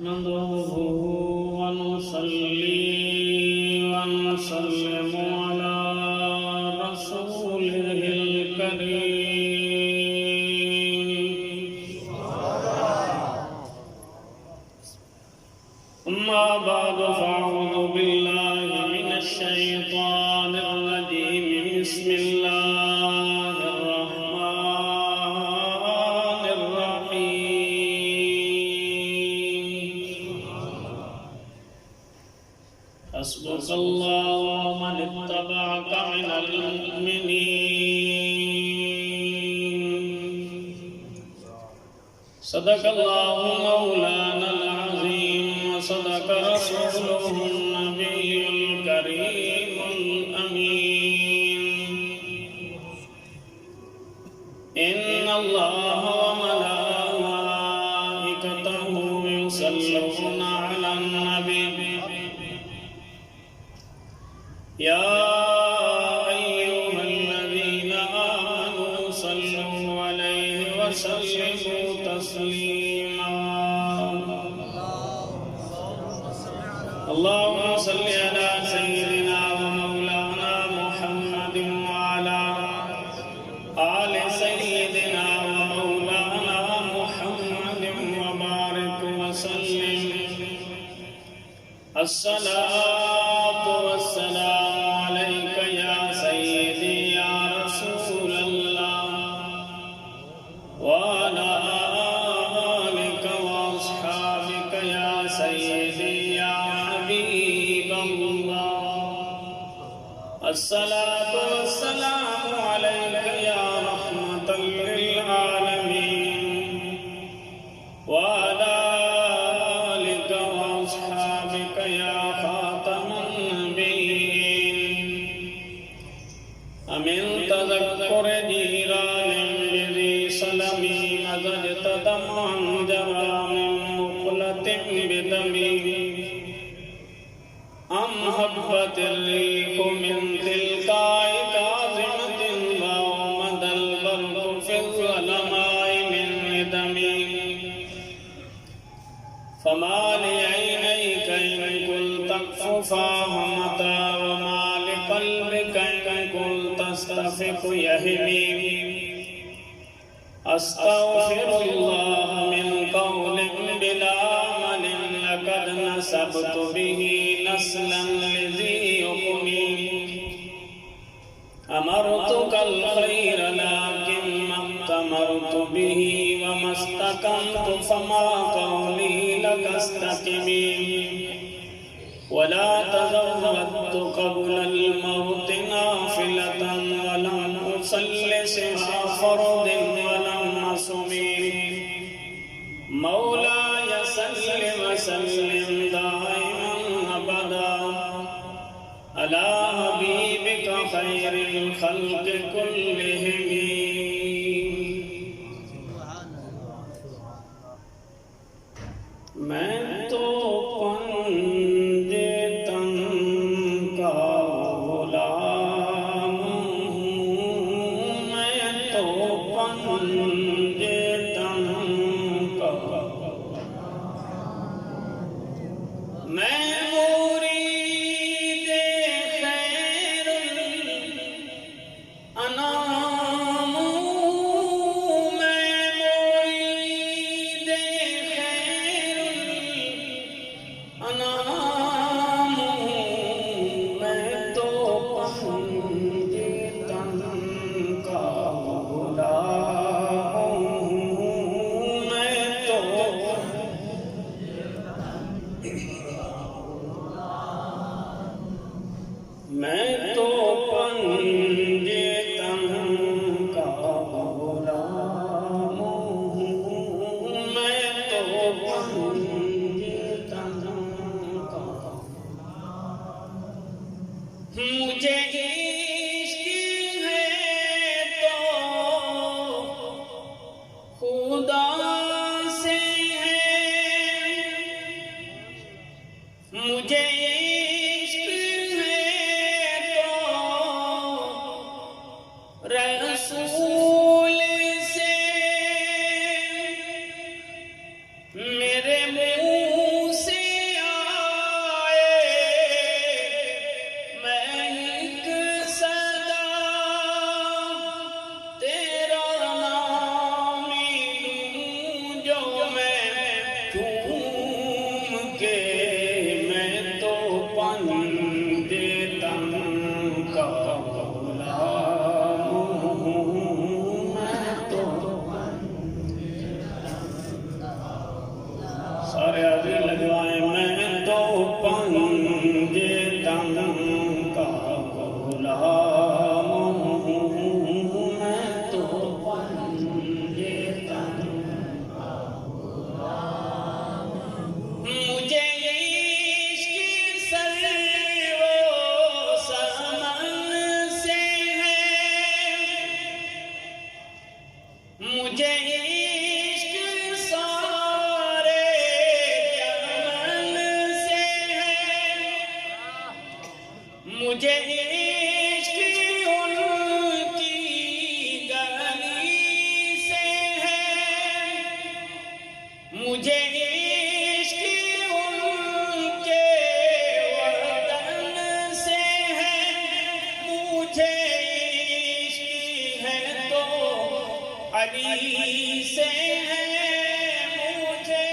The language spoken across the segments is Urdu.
نحمده ونصلي ونسلم على رسوله الكريم أما بعد فأعوذ بالله من الشيطان الرجيم بسم الله الرحمن الرحيم حسبك الله ومن اتبعك من المؤمنين صدق الله مولانا العظيم وصدق رسوله النبي الكريم الأمين إن الله وملائكته يصلون على النبي يا أيها الذين آمنوا صلوا عليه وسلموا تسليما اللهم صل على سيدنا ومولانا محمد وعلى آل سيدنا ومولانا محمد وبارك وسلم الصلاة والسلام عليك يا سيدي يا رسول الله وعلى آلك وأصحابك يا سيدي يا حبيب الله الصلاة والسلام عليك يا رحمة للعالمين وعلى آلك وأصحابك يا خاتم النبيين أمن تذكر جيران بذي سلم مزجت دمعا جرى من مقلة بدمي أم هبت الريح من تلقاء كاظمة ومد البرق في الظلماء من ندمي فما لعينيك إن كنت تكففاها متى وما لقلبك إن كنت تستفق يهمي أستغفر الله من قول بلا عمل لقد نسبت به نسلا لذي يقمي أمرتك الخير لكن ما ائتمرت به وما استقمت فما قولي لك استقمي ولا تزودت قبل الموت نافلة ولم أصل سوى فرض ولم أصمي مولاي صل وسلم دائما أبدا على حبيبك خير الخلق كلهم میں تو پنج تن کا غلام ہوں میں تو پنج تن کا میں مرید خیر الانام میں مرید خیر الانام میں تو پنج تن کا غلام ہوں میں تو میں تو پنج تن کا غلام ہوں میں تو پنج تن کا مجھے عشق ہے تو خدا سے ہے مجھے عشق ہے تو عشق ان کی گلی سے ہے، مجھے عشق ان کے وطن سے ہے، مجھے عشق ہے تو علی سے ہے، مجھے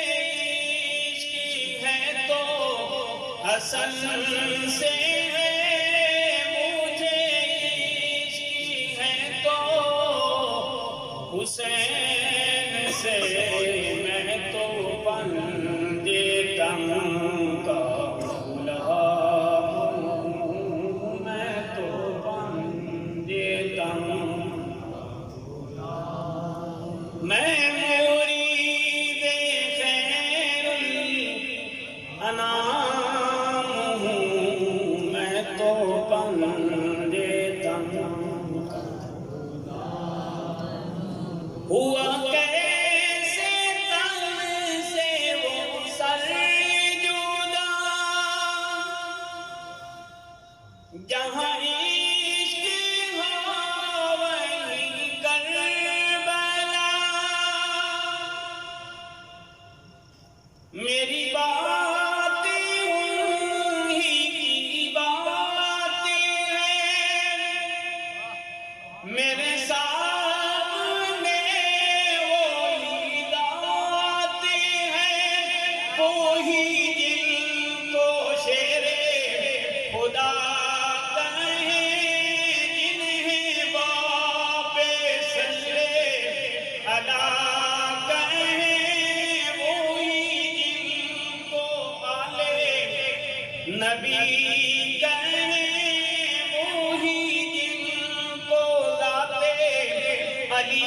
عشق ہے تو حسن سے ہے، مجھے عشق ہے تو حسین سے، میں تو بندے دم کا بھولا ہوں، میں تو بندے دم، میں مرید خیر الانام ہوں، میں تو بندے دم کا ہوا کیسے تن سے وہ سر جدا، جہاں عشق ہو وہیں کربلا، میری بات انہی کی بات ہے، میرے سامنے وہی ذات ہے، وہی جن کو شیر خدا کہیں، جنہیں باپ سر علا کہیں، وہی جن کو آلے نبی کہیں، وہی جن کو ذات علی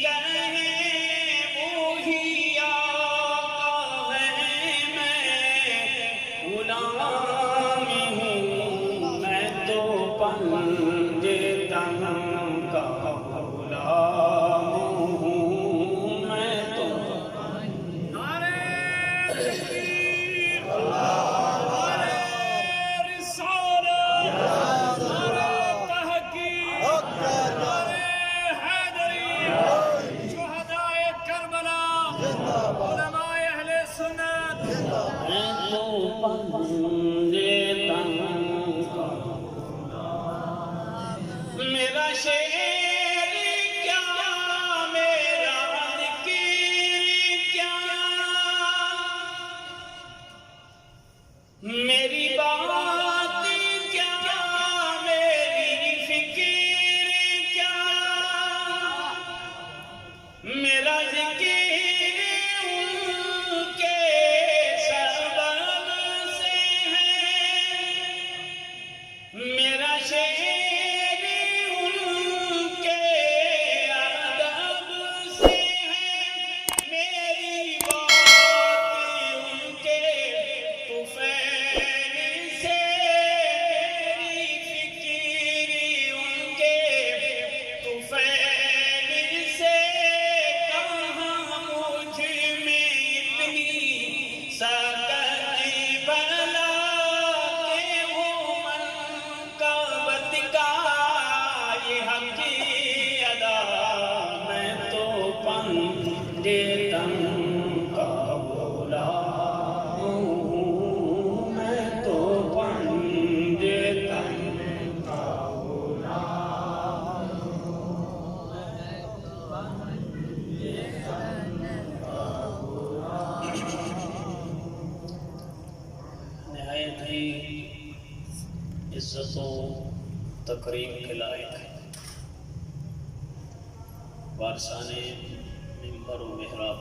کہیں، وہی آقا ہے، میں غلام ہوں، میں تو بندے دم کا غلام ہوں، میں تو بندے دم کا، میرا شعر کیا، میرا ذکر کیا، میری بات کیا، میری فکر کیا، میرا ذکر ان کے سبب سے ہے، میرا شعر ان کے ادب سے ہے، میری بات ان کے طفیل سے، میری فکر ان کے طفیل سے، کہاں مجھ میں اتنی سکت بلا کہ ہو منقبت کا یہ حق ادا، میں تو بندے دم کا غلام ہوں، میں تو بندے دم کا غلام ہوں، نہایت ہی عزت و تکریم کے لائق ہے، وارثان منبر و محراب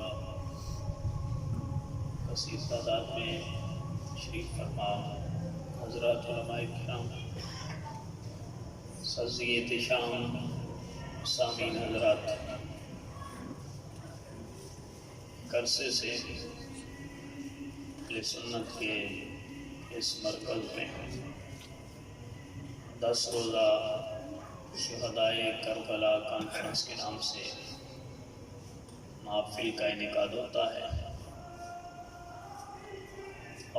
کثیر تعداد میں تشریف فرما حضرات علماء کرام، سرزی احتشام سامعین حضرات، عرصے سے اہل سنت کے اس مرکز میں 10 روزہ شہدائے کربلا کانفرنس کے نام سے محفل کا انعقاد ہوتا ہے،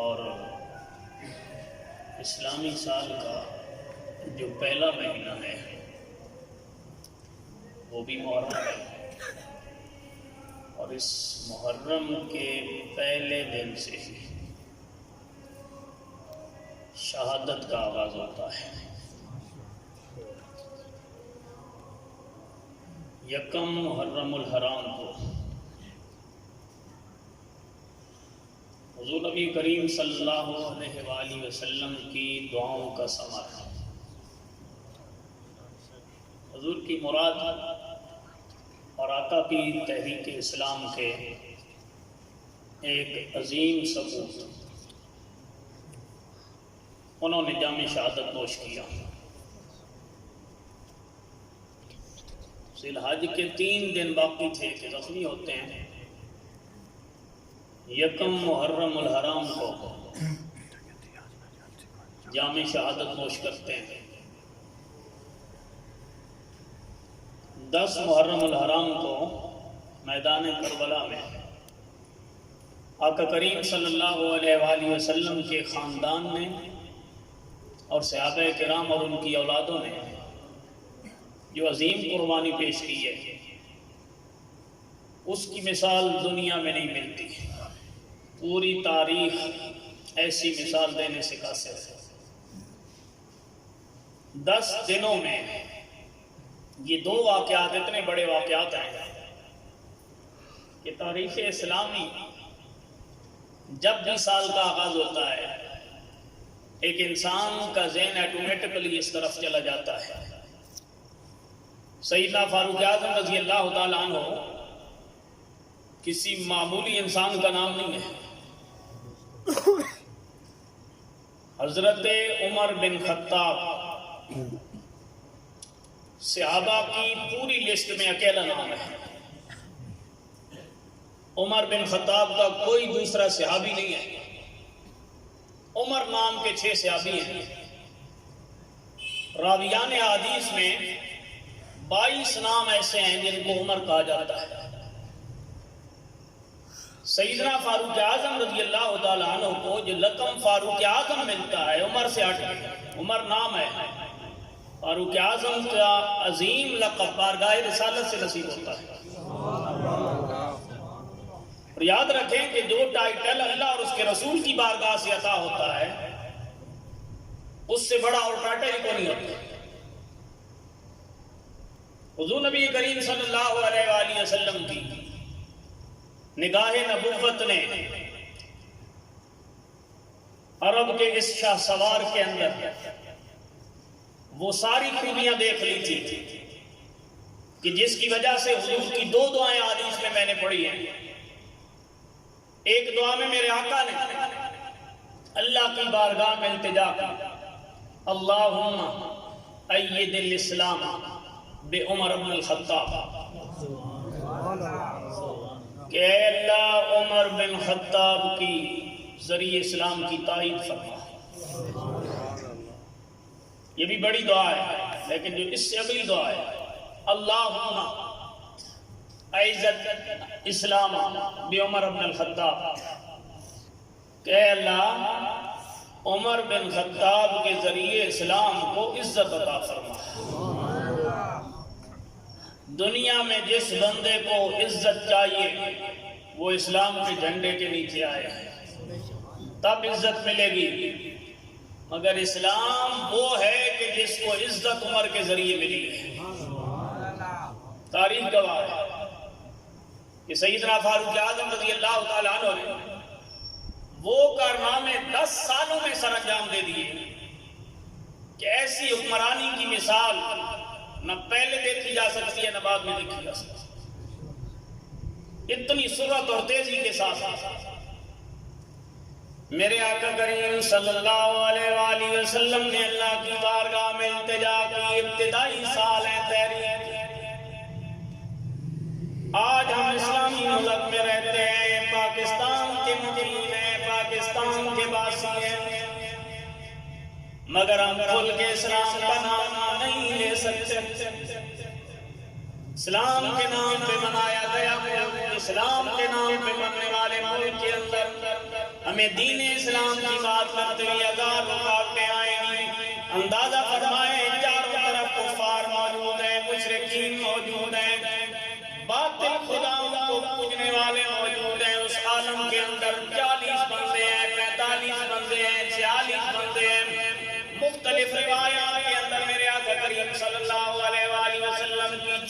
اور اسلامی سال کا جو پہلا مہینہ ہے وہ بھی محرم ہے، اور اس محرم کے پہلے دن سے شہادت کا آغاز ہوتا ہے۔ یکم محرم الحرام کو حضور نبی کریم صلی اللہ علیہ وآلہ وسلم کی دعاؤں کا ثمر ہے۔ حضور کی مراد اور آقا کی تحریک اسلام کے ایک عظیم ثبوت، انہوں نے جام شہادت نوش کیا۔ ذی الحج کے 3 دن باقی تھے کہ زخمی ہوتے ہیں، یکم محرم الحرام کو جام شہادت نوش کرتے ہیں۔ 10 محرم الحرام کو میدان کربلا میں آقا کریم صلی اللہ علیہ وآلہ وسلم کے خاندان نے اور صحابہ کرام اور ان کی اولادوں نے جو عظیم قربانی پیش کی ہے، اس کی مثال دنیا میں نہیں ملتی۔ پوری تاریخ ایسی مثال دینے سے قاصر ہے۔ 10 دنوں میں یہ 2 واقعات اتنے بڑے واقعات ہیں کہ تاریخ اسلامی جب بھی سال کا آغاز ہوتا ہے، ایک انسان کا ذہن آٹومیٹکلی اس طرف چلا جاتا ہے۔ سیدنا فاروق اعظم رضی اللہ تعالیٰ عنہ کسی معمولی انسان کا نام نہیں ہے۔ حضرت عمر بن خطاب صحابہ کی پوری لسٹ میں اکیلا نام ہے۔ عمر بن خطاب کا کوئی دوسرا صحابی نہیں ہے۔ عمر نام کے 6 صحابی ہیں۔ راویان حدیث میں 22 نام ایسے ہیں جن کو عمر کہا جاتا ہے۔ سیدنا فاروق اعظم رضی اللہ تعالیٰ عنہ کو جو لقب فاروق اعظم ملتا ہے عمر سے ہٹ کے، عمر نام ہے، فاروق اعظم کا عظیم لقب بارگاہ رسالت سے نصیب ہوتا ہے۔ اور یاد رکھیں کہ جو ٹائٹل اللہ اور اس کے رسول کی بارگاہ سے عطا ہوتا ہے، اس سے بڑا اور ٹائٹل کو نہیں ہوتا۔ حضور نبی کریم صلی اللہ علیہ وآلہ وسلم کی نگاہ نبوت نے عرب کے اس شاہ سوار کے اندر وہ ساری خوبیاں دیکھ لی تھی کہ جس کی وجہ سے حضور کی 2 دعائیں حدیث میں میں نے پڑھی ہیں۔ ایک دعا میں میرے آقا نے اللہ کی بارگاہ میں التجا کی، اللہم اید الاسلام بے عمر بن الخطاب، کہ اے اللہ عمر بن خطاب کی ذریعہ اسلام کی تائید فرما۔ یہ بھی بڑی دعا ہے، لیکن جو اس سے اگلی دعا ہے، اللہم اعزت اسلام بے عمر بن الخطاب، کہ اے اللہ عمر بن خطاب کے ذریعے اسلام کو عزت عطا فرما۔ دنیا میں جس بندے کو عزت چاہیے وہ اسلام کے جھنڈے کے نیچے آئے ہیں، تب عزت ملے گی، مگر اسلام وہ ہے کہ جس کو عزت عمر کے ذریعے ملی ہے۔ تاریخ گواہ ہے کہ سیدنا فاروق اعظم رضی اللہ تعالیٰ عنہ نے وہ کارنامے 10 سالوں میں سر انجام دے دیے کہ ایسی حکمرانی کی مثال نہ پہلے دیکھی جا سکتی ہے نہ بعد میں دیکھی جا سکتی۔ اتنی سرعت اور تیزی کے ساتھ میرے آقا کریم صلی اللہ علیہ وآلہ وسلم نے اللہ کی بارگاہ میں التجا کی۔ ابتدائی سال ہے تحریک، آج ہم اسلامی ملک میں رہتے ہیں، پاکستان کے مقیم ہیں، پاکستان کے باسی ہیں، مگر ہم کھل کے اسلام کا نام نہیں لے سکتے۔ اسلام کے نام پہ منایا گیا ملک، اسلام کے نام پہ مننے والے ملک کے اندر ہمیں دین اسلام کی بات کرتے ہوئے 1000 رکاوٹیں آئیں گی۔ اندازہ فرمائیں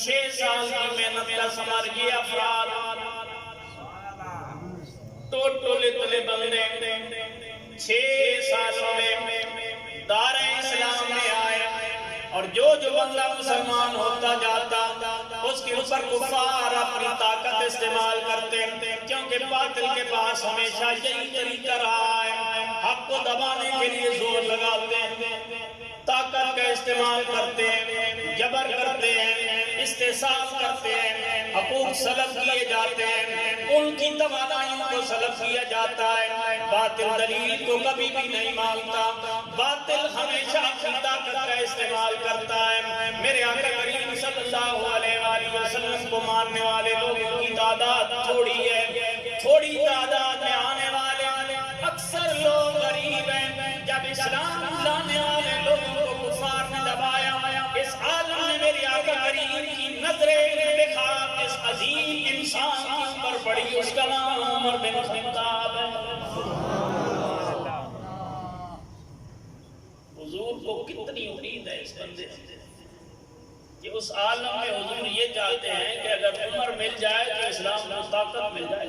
6 سال کی محنت کا ثمر یہ افراد ٹوٹل اتنے بندے 6 سالوں میں دار اسلام میں آئے، اور جو بندہ مسلمان ہوتا جاتا اس کے اوپر کفار اپنی طاقت استعمال کرتے، کیونکہ باطل کے پاس ہمیشہ یہی طریقہ رہا ہے، حق کو دبانے کے لیے زور لگاتے ہیں، طاقت کا استعمال کرتے ہیں، جبر کرتے ہیں، استحصال کرتے ہیں، حقوق سلب کیے جاتے ہیں، ان کی توانائیوں کو سلب کیا جاتا ہے۔ باطل دلیل کو کبھی بھی نہیں مانتا، باطل ہمیشہ اپنی طاقت کا استعمال کرتا ہے۔ میرے آقا کریم صلی اللہ علیہ وآلہ وسلم کو ماننے والے لوگوں کی تعداد تھوڑی ہے، تھوڑی تعداد میں آنے والے اکثر لوگ غریب ہیں۔ جب اسلام لانے والے لوگوں کو کفار نے دبایا، اس عالم میں میرے آقا کریم کی نظریں بے خواب اس عظیم انسان کی اوپر پڑی، اس کا نام عمر بن خطاب ہے۔ حضور کو کتنی امید ہے اس بندے سے کہ اس عالم میں حضور یہ چاہتے ہیں کہ اگر عمر مل جائے تو اسلام کو طاقت مل جائے۔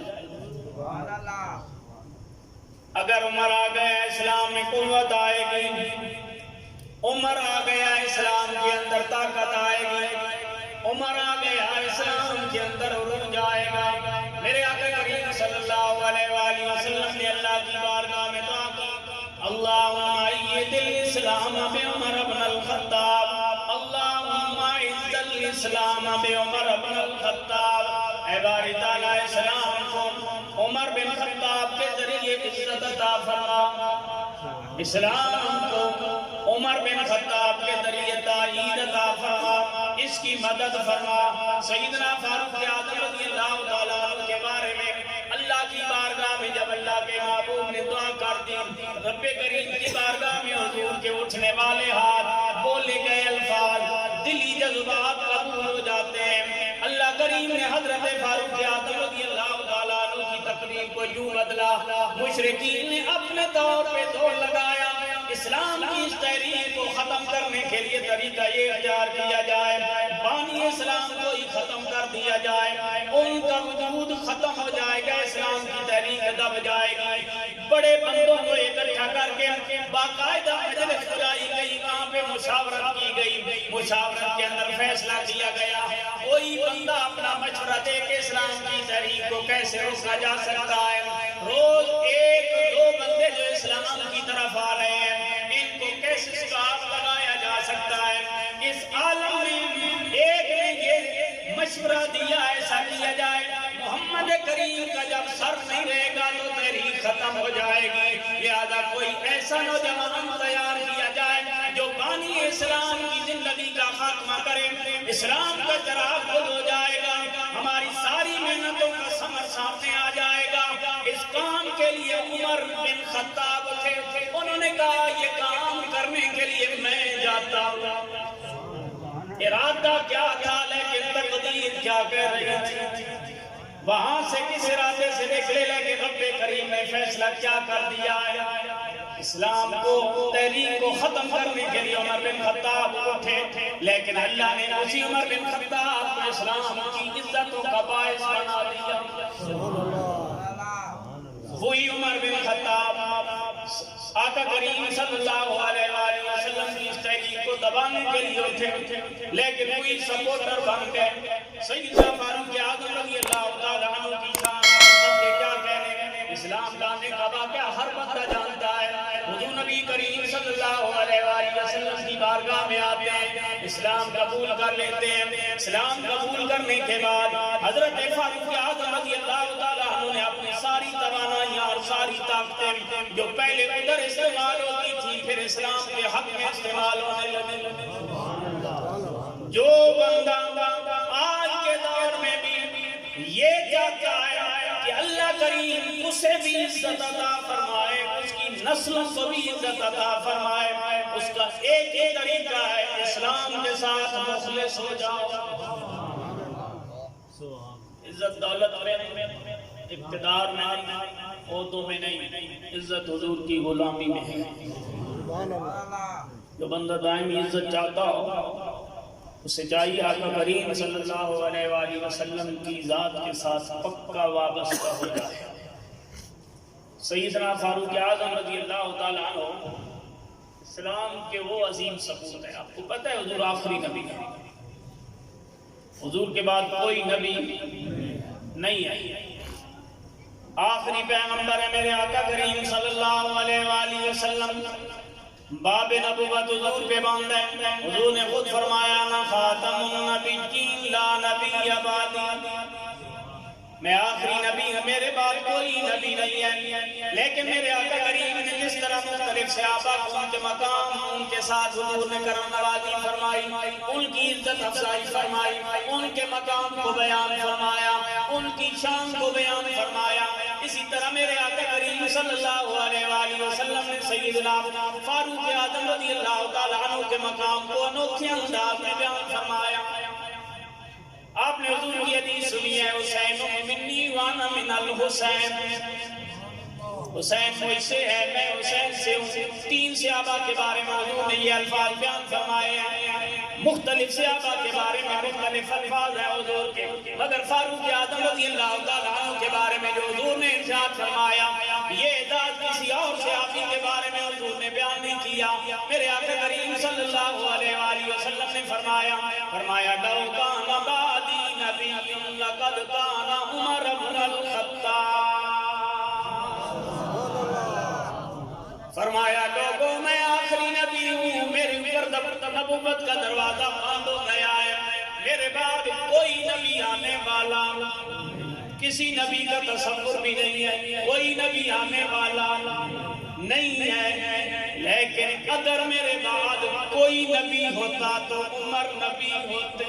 اگر عمر آ گیا اسلام میں قوت آئے گی، عمر آ گیا اسلام کے اندر طاقت آئے گی، عمر آ گیا اسلام کے اندر عروج آئے گا۔ میرے آقا کریم صلی اللہ علیہ وآلہ وسلم نے اللہ کی بارگاہ میں دعا کی، اللہم اید الاسلام بعمر بن الخطاب، اللہم اعز الاسلام بعمر بن الخطاب۔ اے باری تعالیٰ اسلام کو عمر بن خطاب کے ذریعے عزت عطا فرما، اسلام کو عمر بن خطاب کے ذریعے تائید عطا فرما، اس کی مدد فرما۔ سیدنا فاروق اعظم رضی اللہ تعالیٰ عنہ کے بارے میں اللہ کی بارگاہ میں جب اللہ کے محبوب نے دعا کر دی، رب کریم کی بارگاہ میں حضور کے اٹھنے والے ہاتھ، بولے گئے الفاظ دلی جذبات قبول ہو جاتے ہیں۔ اللہ کریم نے حضرت فاروق اعظم رضی اللہ تعالیٰ عنہ کی تقریر کو یوں بدلا، مشرکین نے اپنے طور پہ دوڑ لگایا، اسلام کی اس تحریک کو ختم کرنے کے لیے طریقہ یہ اختیار کیا جائے، بانی اسلام کو ہی ختم کر دیا جائے، ان کا وجود ختم ہو جائے گا، اسلام کی تحریک دب جائے گی۔ بڑے بندوں کو اکٹھا کر کے باقاعدہ مجلس بلائی گئی، وہاں پہ مشاورت کی گئی، مشاورت کے اندر فیصلہ کیا گیا کوئی بندہ اپنا مشورہ دے کہ اسلام کی تحریک کو کیسے روکا جا سکتا ہے۔ روز 1-2 بندے جو اسلام کی طرف آ رہے ہیں، ان کو کیسے سٹاپ لگایا جا سکتا ہے۔ اس عالم میں ایک نے یہ مشورہ دیا ایسا کیا جائے، محمد کریم کا جب سر نہیں رہے گا تو تحریک ختم ہو جائے گی، لہذا کوئی ایسا نوجوان تیار کیا جائے جو بانی اسلام کی زندگی کا خاتمہ کرے، اسلام کا چراغ گل ہو جائے گا، ہماری ساری محنتوں کا ثمر سامنے آ جائے گا۔ اس کام کے لیے عمر بن خطاب تھے، انہوں نے کہا یہ کام کرنے کے لیے میں جاتا ہوں۔ ارادہ کیا تھا لیکن تقدیر کیا کہہ رہی تھی، وہاں سے کس ارادے سے نکلے لیکن رب کریم نے فیصلہ کیا کر دیا ہے، اسلام کو تحریک کو ختم کرنے کے لیے عمر بن خطاب اٹھے، لیکن اللہ نے اسی عمر بن خطاب کو اسلام کی عزتوں کا باعث بنا دیا۔ وہی عمر بن خطاب آقا کریم صلی اللہ علیہ وآلہ وسلم کی اس تحریک کو دبانے کے لیے اٹھے، لیکن وہی سپورٹر بن گئے۔ سیدنا فاروق اعظم رضی اللہ تعالیٰ عنہ کی شان کے کیا کہنے، اسلام لانے کا واقعہ ہر بندہ جانتا ہے۔ حضور نبی کریم صلی اللہ علیہ وآلہ وسلم کی بارگاہ میں آتے ہیں، اسلام قبول کر لیتے ہیں۔ اسلام قبول کرنے کے بعد حضرت فاروق اعظم رضی اللہ تعالیٰ عنہ نے اپنی ساری توانائیاں اور ساری طاقتیں جو پہلے ادھر استعمال ہوتی تھی پھر اسلام کے حق میں استعمال ہونے لگے۔ جو بندہ آج کے دور میں بھی یہ چاہتا ہے کہ اللہ کریم اسے بھی عزت عطا فرمائے، اس کی نسلوں کو بھی عزت عطا فرمائے، اس کا ایک ہی طریقہ ہے اسلام کے ساتھ مخلص ہو جاؤ۔ عزت دولت میں اقتدار میں نہیں، عہدوں میں نہیں، عزت حضور کی غلامی میں ہے۔ جو بندہ دائمی عزت چاہتا ہو اسے چاہیے آقا کریم صلی اللہ علیہ وآلہ وسلم کی ذات کے ساتھ پکا وابستہ ہو جائے۔ سیدنا فاروق اعظم رضی اللہ تعالیٰ عنہ اسلام کے وہ عظیم سپوت ہیں۔ آپ کو پتہ ہے حضور آخری نبی ہے، حضور کے بعد کوئی نبی نہیں ہے، آخری پیغمبر ہے میرے آقا کریم صلی اللہ علیہ وآلہ وسلم۔ باب نبوت حضور پہ باندھ ہے، حضور نے خود فرمایا نا خاتم النبیین لا نبی بعدی، میں آخری نبی ہوں، میرے بعد کوئی نبی نہیں ہے۔ لیکن میرے آقا کریم نے جس طرح مختلف صحابہ کو ان کے مقام ان کے ساتھ حضور نے کرم نوازی فرمائی، ان کی عزت افزائی فرمائی، ان کے مقام کو بیان فرمایا، ان کی شان کو بیان فرمایا، اسی طرح میرے آقا کریم صلی اللہ علیہ وآلہ وسلم نے سیدنا فاروق اعظم رضی اللہ تعالیٰ عنہ کے مقام کو انوکھے انداز میں بیان فرمایا۔ آپ نے حضور کی حدیث سنی ہے، حسین منی وانا من الحسین، حسین مجھ سے ہے میں حسین سے ہوں۔ تین صحابہ کے بارے میں حضور نے یہ الفاظ بیان فرمائے ہیں، مختلف صحابہ کے بارے میں مختلف الفاظ ہیں حضور کے، مگر فاروق اعظم رضی اللہ تعالیٰ عنہ کے بارے میں جو حضور نے ارشاد فرمایا، یہ اعزاز کسی اور صحابی کے بارے میں حضور نے بیان نہیں کیا۔ میرے آقا کریم صلی اللہ علیہ وآلہ وسلم نے فرمایا لو کان بعدی نبی لقد کان عمر بن الخطاب، فرمایا لوگوں میں آخری نبی ہوں، میرے اوپر نبوت کا دروازہ بند ہو گیا ہے، میرے بعد کوئی نبی آنے والا کسی نبی کا تصور بھی نہیں ہے، کوئی نبی آنے والا نہیں ہے، لیکن اگر میرے بعد کوئی نبی ہوتا تو عمر نبی ہوتے۔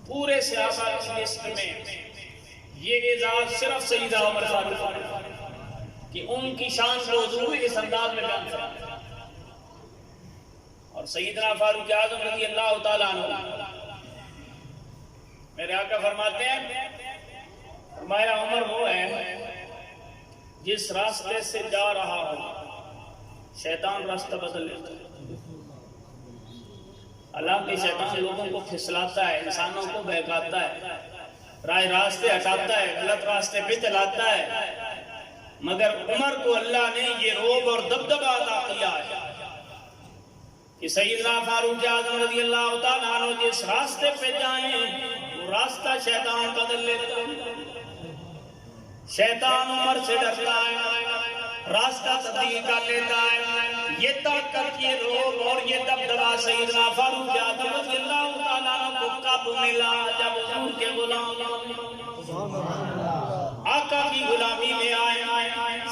پورے صحابہ کی لسٹ میں یہ اعزاز صرف سیدنا عمر فاروق کہ ان کی شان کو حضور اس انداز میں بیان فرمایا۔ اور سیدنا فاروق اعظم رضی اللہ تعالیٰ عنہ میرے آقا فرماتے ہیں، فرمایا عمر وہ ہے جس راستے سے جا رہا ہو شیطان راستہ بدل لیتا ہے۔ حالانکہ شیطان لوگوں کو پھسلاتا ہے، انسانوں کو بہکاتا ہے، راہ راستے ہٹاتا ہے، غلط راستے پہ چلاتا ہے، مگر عمر کو اللہ نے یہ روب اور دبدبہ عطا کیا ہے کہ سیدنا فاروق اعظم رضی اللہ تعالیٰ عنہ جس راستے پہ جائیں وہ راستہ شیطان بدل لیتا ہے۔ شیطان عمر سے ڈرتا ہے، راستہ تبدیل کر لیتا ہے۔ یہ طاقت، یہ روب اور یہ دبدبہ سیدنا فاروق اعظم رضی اللہ تعالیٰ عنہ کو کب ملا؟ جب حضور کے غلام آقا کی غلامی میں آئے۔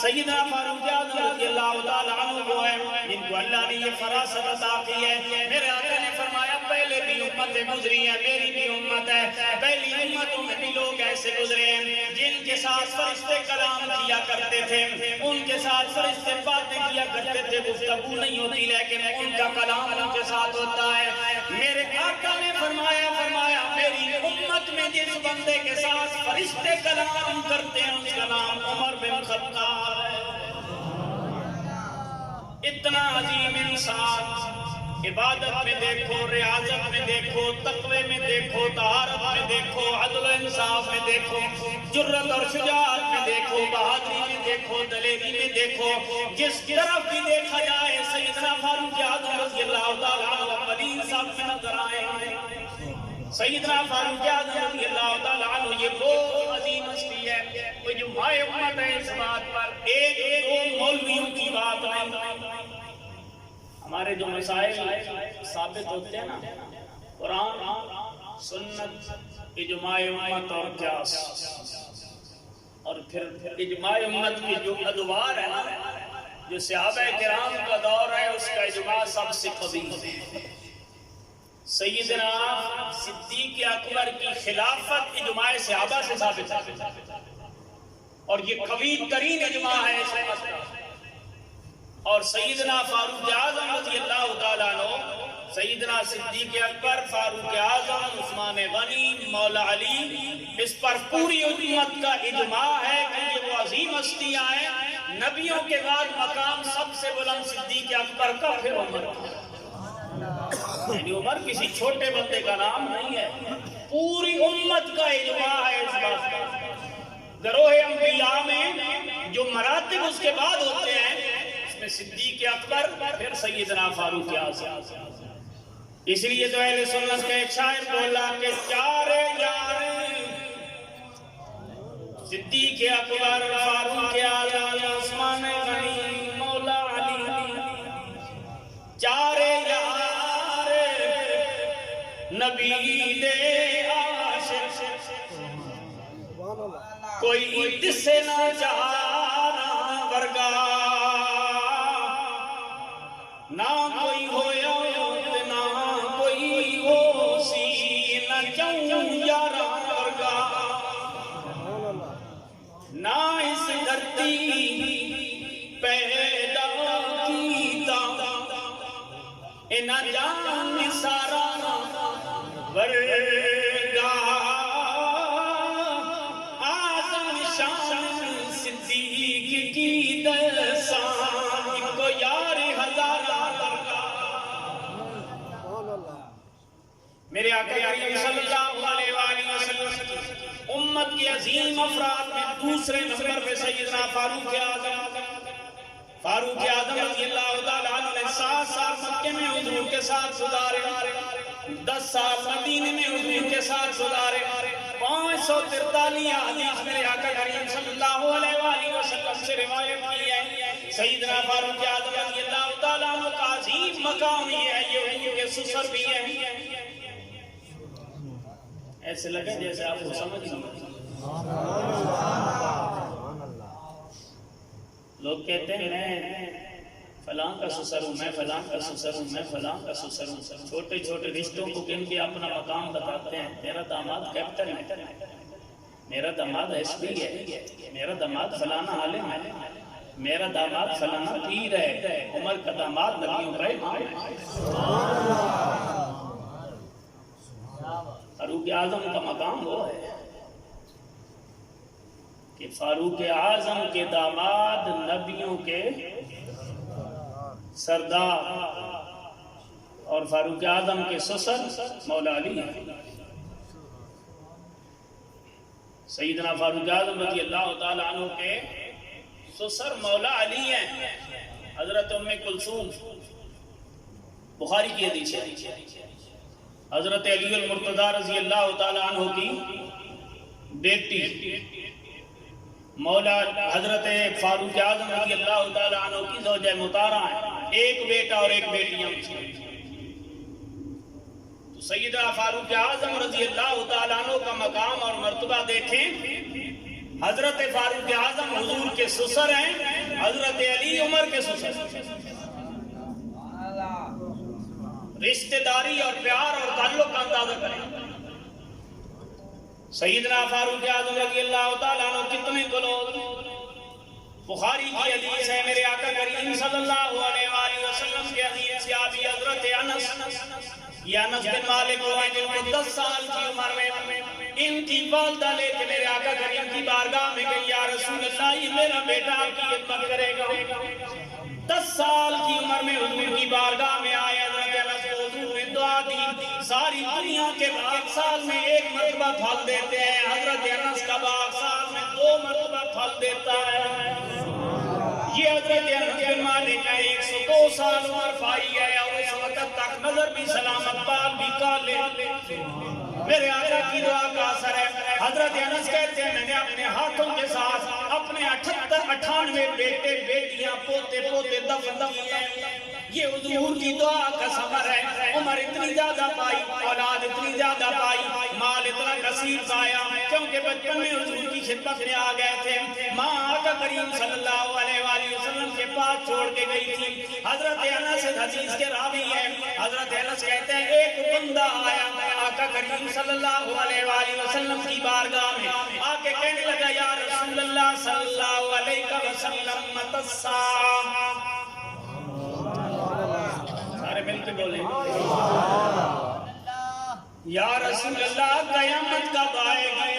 سیدنا فاروق اعظم رضی اللہ تعالیٰ عنہ وہ ہے جن کو اللہ نے یہ فراست عطا کی ہے۔ میرے آقا نے فرمایا پہلے بھی امتیں گزری ہیں، میری بھی امت ہے، پہلی امتوں میں بھی لوگ ایسے گزرے ہیں جن کے ساتھ فرشتے کلام کیا کرتے تھے، ان کے ساتھ فرشتے باتیں کیا کرتے تھے، گفتگو نہیں ہوتی لیکن ان کا کلام ان کے ساتھ ہوتا ہے۔ میرے آقا نے فرمایا میری امت میں جس بندے کے ساتھ فرشتے کلام کرتے ہیں اس کا نام عمر بن خطاب ہے۔ اتنا عظیم انسان، عبادت میں دیکھو، ریاضت میں دیکھو، تقوی میں دیکھو، طہارت میں دیکھو، عدل و انصاف میں دیکھو، جرت اور شجاعت میں دیکھو، بہادری میں دیکھو، دلیری میں دیکھو، جس طرف بھی دیکھا جائے سیدنا فاروق اعظم رضی اللہ تعالیٰ عنہ اولین صف میں نظر آئے ہیں۔ سیدنا فاروق اعظم رضی اللہ تعالیٰ عنہ یہ وہ عظیم ہستی ہے، وہ جو مائے امت ہے۔ اس بات پر ایک دو مولویوں کی بات نہیں، ہمارے جو مسائل ثابت ہوتے ہیں نا، قرآن، سنت، اجماع امت اور قیاس، اور پھر اجماع امت کی جو ادوار ہے نا، جو صحابہ کرام کا دور ہے اس کا اجماع سب سے قدیم ہے۔ سیدنا صدیق اکبر کی خلافت اجماع صحابہ سے ثابت ہے اور یہ قوی ترین اجماع ہے اس امت کا۔ اور سیدنا فاروق اعظم رضی اللہ تعالیٰ عنہ، سیدنا صدیق اکبر، فاروق اعظم، عثمان غنی، مولا علی، اس پر پوری امت کا اجماع ہے کہ یہ وہ عظیم ہستیاں ہیں۔ نبیوں کے بعد مقام سب سے بلند صدیق اکبر کا، پھر عمر کا۔ یعنی عمر کسی چھوٹے بندے کا نام نہیں ہے، پوری امت کا اجماع ہے اس بات کا۔ گروہ انبیاء میں جو مراتب اس کے بعد ہوتے ہیں، اس میں صدیق اکبر، پھر سیدنا فاروق اعظم۔ اس لیے تو اہل سنت کا ایک شاعر بولا کہ چار یار صدیق اکبر، فاروق اعظم، عثمان غنی، مولا علی، چار یار نبی دے عاشق، کوئی دس نہ چارا ورگا، نہ کوئی ہویا نہ کوئی ہو سی، نہ چوں یارا ورگا، نہ اس دھرتی پیدا کیتا نہ جان سارا ورگا، آزم شان صدیق کی دسان کو یار ہزارہ ورگا۔ میرے آقا کریم صلی اللہ علیہ وآلہ وسلم امت کے عظیم افراد میں دوسرے نمبر پہ سیدنا فاروق اعظم۔ فاروق اعظم رضی اللہ تعالیٰ عنہ نے 7 سال مکے میں حضور کے ساتھ گزارے، 10 سال مدینے میں حضور کے ساتھ گزارے، 543 حدیث میرے آقا کریم صلی اللہ علیہ وآلہ وسلم سے روایت کی ہے۔ سیدنا فاروق اعظم رضی اللہ تعالیٰ عنہ کا عظیم مقام یہ ہے، یہ حضور کے سسر بھی ہیں۔ ایسے لگے جیسے آپ کو سمجھ نہیں۔ لوگ کہتے ہیں میں فلاں کا سسر ہوں، میں فلاں کا سسر ہوں، میں فلاں کا سسر ہوں، چھوٹے چھوٹے رشتوں کو گن کے اپنا مقام بتاتے ہیں۔ میرا داماد کیپٹن ہے، میرا داماد ایس پی ہے، میرا داماد فلانا عالم ہے، میرا داماد فلانا پیر ہے۔ عمر کا داماد نبیوں کا امام ہے۔ فاروق اعظم کا مقام وہ ہے کہ فاروق اعظم کے داماد نبیوں کے سردار اور فاروق اعظم کے سسر مولا علی ہیں۔ سیدنا فاروق اعظم رضی اللہ تعالیٰ عنہ کے سسر مولا علی ہیں، حضرت ام کلثوم، بخاری کی حدیث ہے۔ حضرت علی المرتضی رضی اللہ تعالیٰ عنہ کی بیٹی مولا حضرت فاروق اعظم رضی اللہ تعالیٰ عنہ کی زوجہ مطہرہ ہیں، ایک بیٹا اور ایک بیٹیاں۔ تو سیدنا فاروق اعظم رضی اللہ تعالیٰ عنہ کا مقام اور مرتبہ دیکھیں۔ حضرت فاروق اعظم حضور کے سسر ہیں، حضرت علی عمر کے سسر ہیں۔ رشتہ داری اور پیار اور تعلق کا اندازہ کریں۔ سیدنا فاروق اعظم رضی اللہ تعالیٰ عنہ کتنے کلوز۔ بخاری کی حدیث ہے، میرے آقا کریم صلی اللہ علیہ وآلہ وسلم کے حدیث سے آبی حضرت انس، یہ انس بن مالک ہوئے جن کو 10 سال کی عمر میں ان کی والدہ لے کے میرے آقا کریم کی بارگاہ میں گئی، یا رسول اللہ یہ میرا بیٹا آپ کی خدمت کرے گا۔ 10 سال کی عمر میں حضور کی بارگاہ میں آئے، حضرت انس کو حضور نے دعا دی۔ ساری دنیا کے باغ سال میں 1 مرتبہ پھل دیتے ہیں، حضرت انس کا باغ سال میں 2 مرتبہ پھل دیتا ہے۔ یہ حضرت انس بن مالک کا 102 سال عمر پائی ہے، اور اس وقت تک نظر بھی سلامت، بال بھی کالے۔ میرے آقا کی دعا کا اثر ہے۔ حضرت انس کہتے ہیں میں نے اپنے ہاتھوں کے ساتھ اپنے 98 بیٹے بیٹیاں پوتے پوتے دفن کیے ہیں۔ یہ حضور کی دعا کا ثمر ہے۔ عمر اتنی زیادہ پائی، اولاد اتنی زیادہ پائی، مال اتنا کثیر پایا، کیونکہ بچپن میں حضور کی خدمت میں آ گئے تھے۔ ماں آقا کریم صلی اللہ علیہ وآلہ وسلم کے پاس چھوڑ کے گئی تھی۔ حضرت انس حدیث کے راوی ہیں، حضرت انس کہتے ہیں ایک بندہ آیا آقا کریم صلی اللہ علیہ وآلہ وسلم کی بارگاہ میں آ کے کہنے لگا، یا رسول اللہ صلی اللہ علیہ وسلم متی الساعہ۔ سارے مل کے بولیں، یا رسول اللہ قیامت کب آئے گی،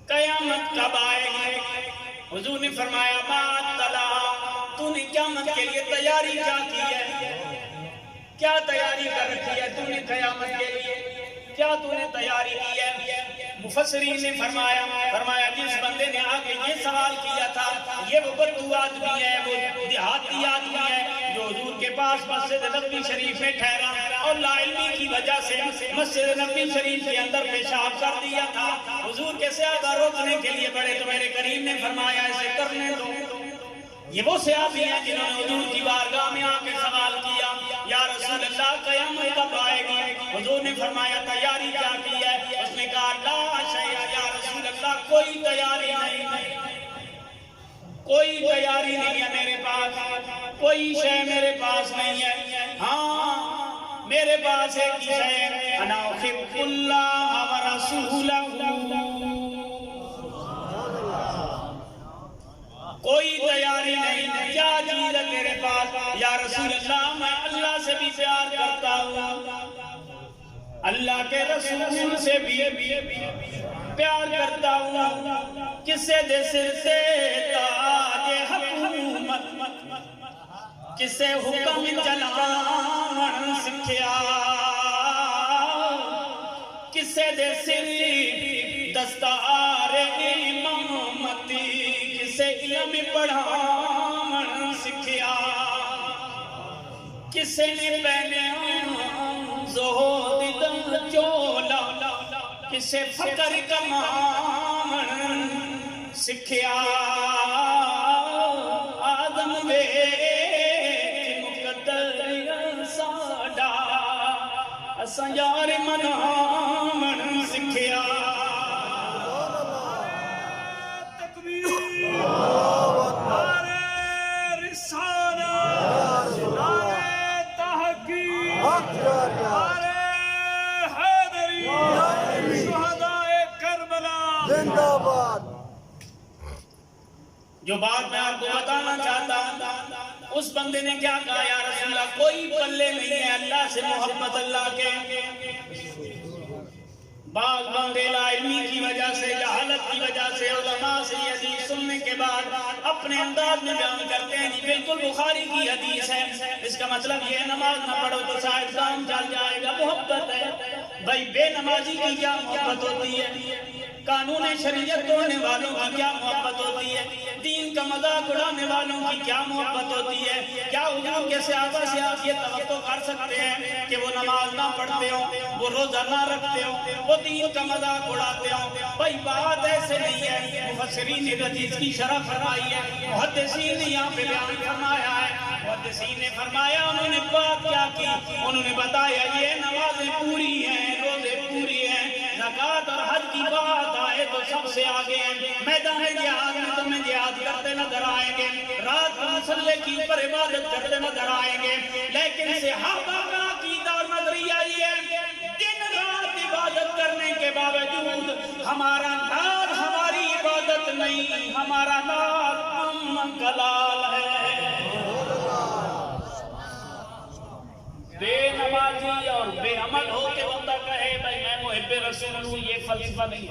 قیامت کب آئے گی؟ حضور نے فرمایا ما اطلع، تو نے قیامت کے لیے تیاری کیا کی ہے؟ کیا تیاری کر رکھی ہے تو نے قیامت کے لیے؟ کیا تو نے تیاری کی ہے؟ مفسرین نے فرمایا جس بندے نے آگے یہ سوال کیا تھا یہ وہ بدو آدمی ہے، وہ دیہاتی آدمی ہے جو حضور کے پاس مسجد نبوی شریف میں ٹھہرا اور لا علمی کی وجہ سے مسجد نبوی شریف کے اندر پیشاب کر دیا تھا۔ حضور کے صحابہ روکنے کے لیے بڑے تو میرے کریم نے فرمایا اسے کرنے دو۔ یہ وہ صحابی ہیں جنہوں نے حضور کی بارگاہ میں آ کے سوال کیا یا رسول اللہ قیامت کب آئے گی؟ حضور نے فرمایا تیاری کیا کی ہے؟ اس نے کہا لا شیء یا رسول اللہ، کوئی تیاری نہیں، کوئی تیاری نہیں ہے میرے پاس، کوئی شے میرے پاس نہیں ہے۔ ہاں میرے پاس ایک شے، انا احب اللہ و رسولہ، کوئی تیاری نہیں۔ کیا چیز ہے میرے پاس؟ یا رسول اللہ میں اللہ سے بھی پیار کرتا ہوں، اللہ کے رسول سے بھی پیار کرتا ہوں، کسے دے سر سے تاج حکومت، کسے حکم چلاون سکھیا، کسے دے سر دستار امامتی، کسے علم پڑھاون سکھیا، کسے نے پہنے زہد دا چولا، کسے فقر کماون سکھیا، آدم ویچ مقدر ساڈا، اساں یار مناون سکھیا۔ جو بات میں آپ کو بتانا چاہتا ہوں، اس بندے نے کیا کہا یا رسول اللہ کوئی پلے نہیں ہے اللہ سے محبت اللہ کے۔ بعض بندے لا علمی کی وجہ سے، جہالت کی وجہ سے علماء سے یہ حدیث سننے کے بعد اپنے انداز میں بیان کرتے ہیں جی بالکل بخاری کی حدیث ہے، اس کا مطلب یہ نماز نہ پڑھو تو شاید کام چل جائے گا۔ محبت ہے بھائی، بے نمازی کی کیا محبت ہوتی ہے؟ قانون شریعت توڑنے والوں کی کیا محبت ہوتی ہے؟ دین کا مذاق اڑانے والوں کی کیا محبت ہوتی ہے؟ کیا حضور کے صحابہ سے آپ یہ توقع کر سکتے ہیں کہ وہ نماز نہ پڑھتے ہوں، وہ روزہ نہ رکھتے ہوں، وہ دین کا مذاق اڑاتے ہوں؟ بھائی بات ایسے نہیں ہے۔ مفسرین نے حدیث کی شرح فرمائی ہے، محدثین نے یہاں پہ بیان فرمایا ہے، محدثین نے فرمایا انہوں نے بات کیا کی؟ انہوں نے بتایا یہ نمازیں پوری ہیں، روزے پوری ہیں، زکوٰۃ اور حج کی بات آئے تو سب سے آگے ہیں، میدان جہاد میں تمہیں جہاد کرتے نظر آئیں گے، رات کو مصلی کی پر عبادت کرتے نظر آئیں گے، لیکن صحابہ کا عقیدہ اور نظریہ یہ ہے دن رات عبادت کرنے کے باوجود ہمارا ناز ہماری عبادت نہیں، ہمارا ناز ہم کلال ہے۔ بے نمازی اور بے عمل ہو کے بندہ کہے بھائی میں محب رسول ہوں، یہ فلسفہ نہیں۔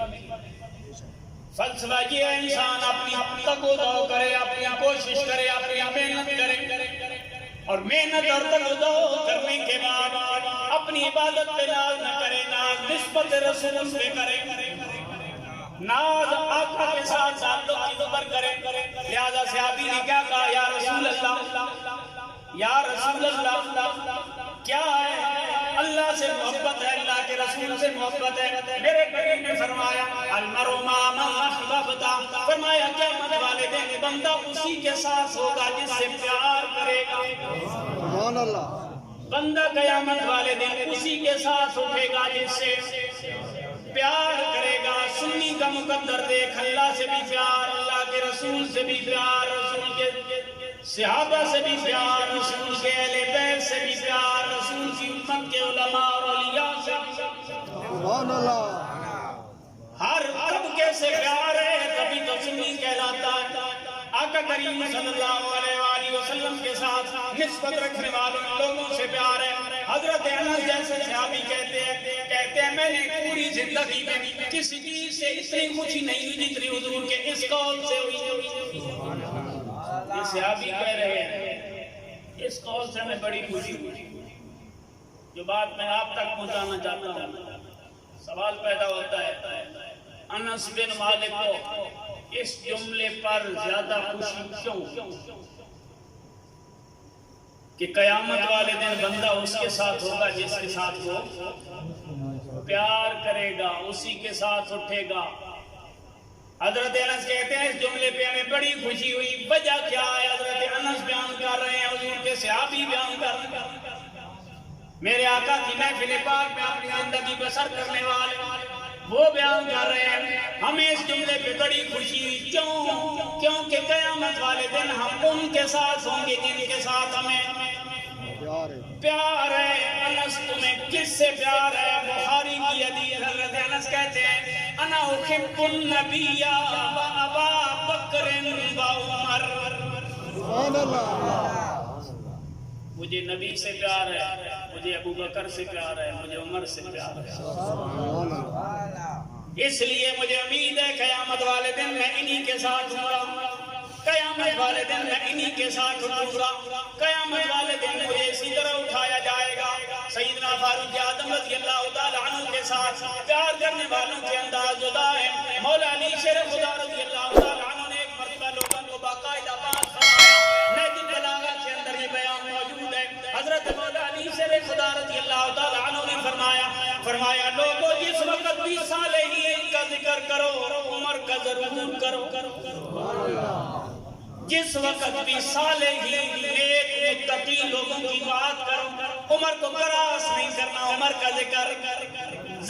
فلسفہ یہ ہے انسان اپنی تگودو کرے، اپنی کوشش کرے، اپنی محنت کرے، اور محنت اور تگودو کرنے کے بعد اپنی عبادت پہ ناز نہ کرے، ناز نسبت رسول پہ کرے، ناز آقا کے ساتھ تعلق کی پر کرے۔ لہذا صحابی نے کیا کہا یا رسول اللہ، یا رسول اللہ کیا ہے؟ اللہ سے محبت ہے، اللہ کے رسول سے محبت ہے۔ میرے کریم نے فرمایا المرء مع من احببت، فرمایا قیامت والے دن بندہ اسی کے ساتھ ہوگا جس سے پیار کرے گا۔ سبحان اللہ۔ بندہ قیامت والے دن اسی کے ساتھ اٹھے گا جس سے پیار کرے گا۔ سنی کا مقدر دیکھ، اللہ سے بھی پیار، اللہ کے رسول سے بھی پیار، رسول کے صحابہ سے بھی پیار، رسول کے اہل بیت سے بھی پیار، رسول کی امت کے علماء اور اولیاء سے بھی سبحان اللہ، ہر طبقے سے پیار ہے، تبھی تو سنی کہلاتا ہے۔ آقا کریم صلی اللہ علیہ وآلہ وسلم کے ساتھ نسبت رکھنے والوں لوگوں سے پیار ہے۔ حضرت انس جیسے صحابی کہتے ہیں میں نے پوری زندگی میں کسی چیز سے اتنی خوشی نہیں ہوئی جتنی حضور کے اس قول سے ہوئی۔ یہ صحابی کہہ رہے ہیں اس قول سے ہمیں بڑی خوشی ہوئی۔ جو بات میں آپ تک پہنچانا چاہتا ہوں، سوال پیدا ہوتا ہے انس بن مالک کو اس جملے پر زیادہ خوشی کیوں کہ قیامت والے دن بندہ اس کے ساتھ ہوگا جس کے ساتھ وہ پیار کرے گا، اسی کے ساتھ اٹھے گا۔ حضرت انس کہتے ہیں اس جملے پہ ہمیں بڑی خوشی ہوئی۔ وجہ کیا ہے؟ حضرت انس بیان کر رہے ہیں، حضور کے صحابی بیان کر رہے ہیں، میرے آقا کی محفل پاک میں اپنی زندگی بسر کرنے والے وہ بیان کر رہے ہیں۔ ہمیں اس جملے پہ بڑی خوشی ہوئی، کیونکہ قیامت والے دن ہم ان کے ساتھ ہوں گے جن کے ساتھ ہمیں پیار ہے۔ انس تمہیں کس سے پیار ہے؟ بخاری کی حدیث، حضرت انس کہتے ہیں انا احب النبی و ابا بکر و عمر، سبحان اللہ، مجھے نبی سے پیار ہے، مجھے ابو بکر سے پیار ہے، مجھے عمر سے پیار ہے، اس لیے مجھے امید ہے قیامت والے دن میں انہی کے ساتھ ہوں گا، قیامت والے دن میں انہی کے ساتھ اٹھوں گا، قیامت والے دن مجھے اسی طرح اٹھایا جائے گا۔ سیدنا فاروق اعظم رضی اللہ تعالیٰ عنہ کے ساتھ پیار کرنے والوں کے انداز جدا ہے۔ مولا علی شیر خدا رضی اللہ تعالیٰ عنہ نے ایک مرتبہ لوگوں کو باقاعدہ بات فرمایا، نہج البلاغہ کے اندر یہ بیان موجود ہے۔ حضرت مولا علی شیر خدا رضی اللہ تعالیٰ عنہ نے فرمایا لوگوں جس وقت بھی صالحین کا ذکر کرو عمر کا ضرور کرو، جس وقت بھی صالحین نیک متقی لوگوں کی بات کرو عمر کو کراس نہیں کرنا، عمر کا ذکر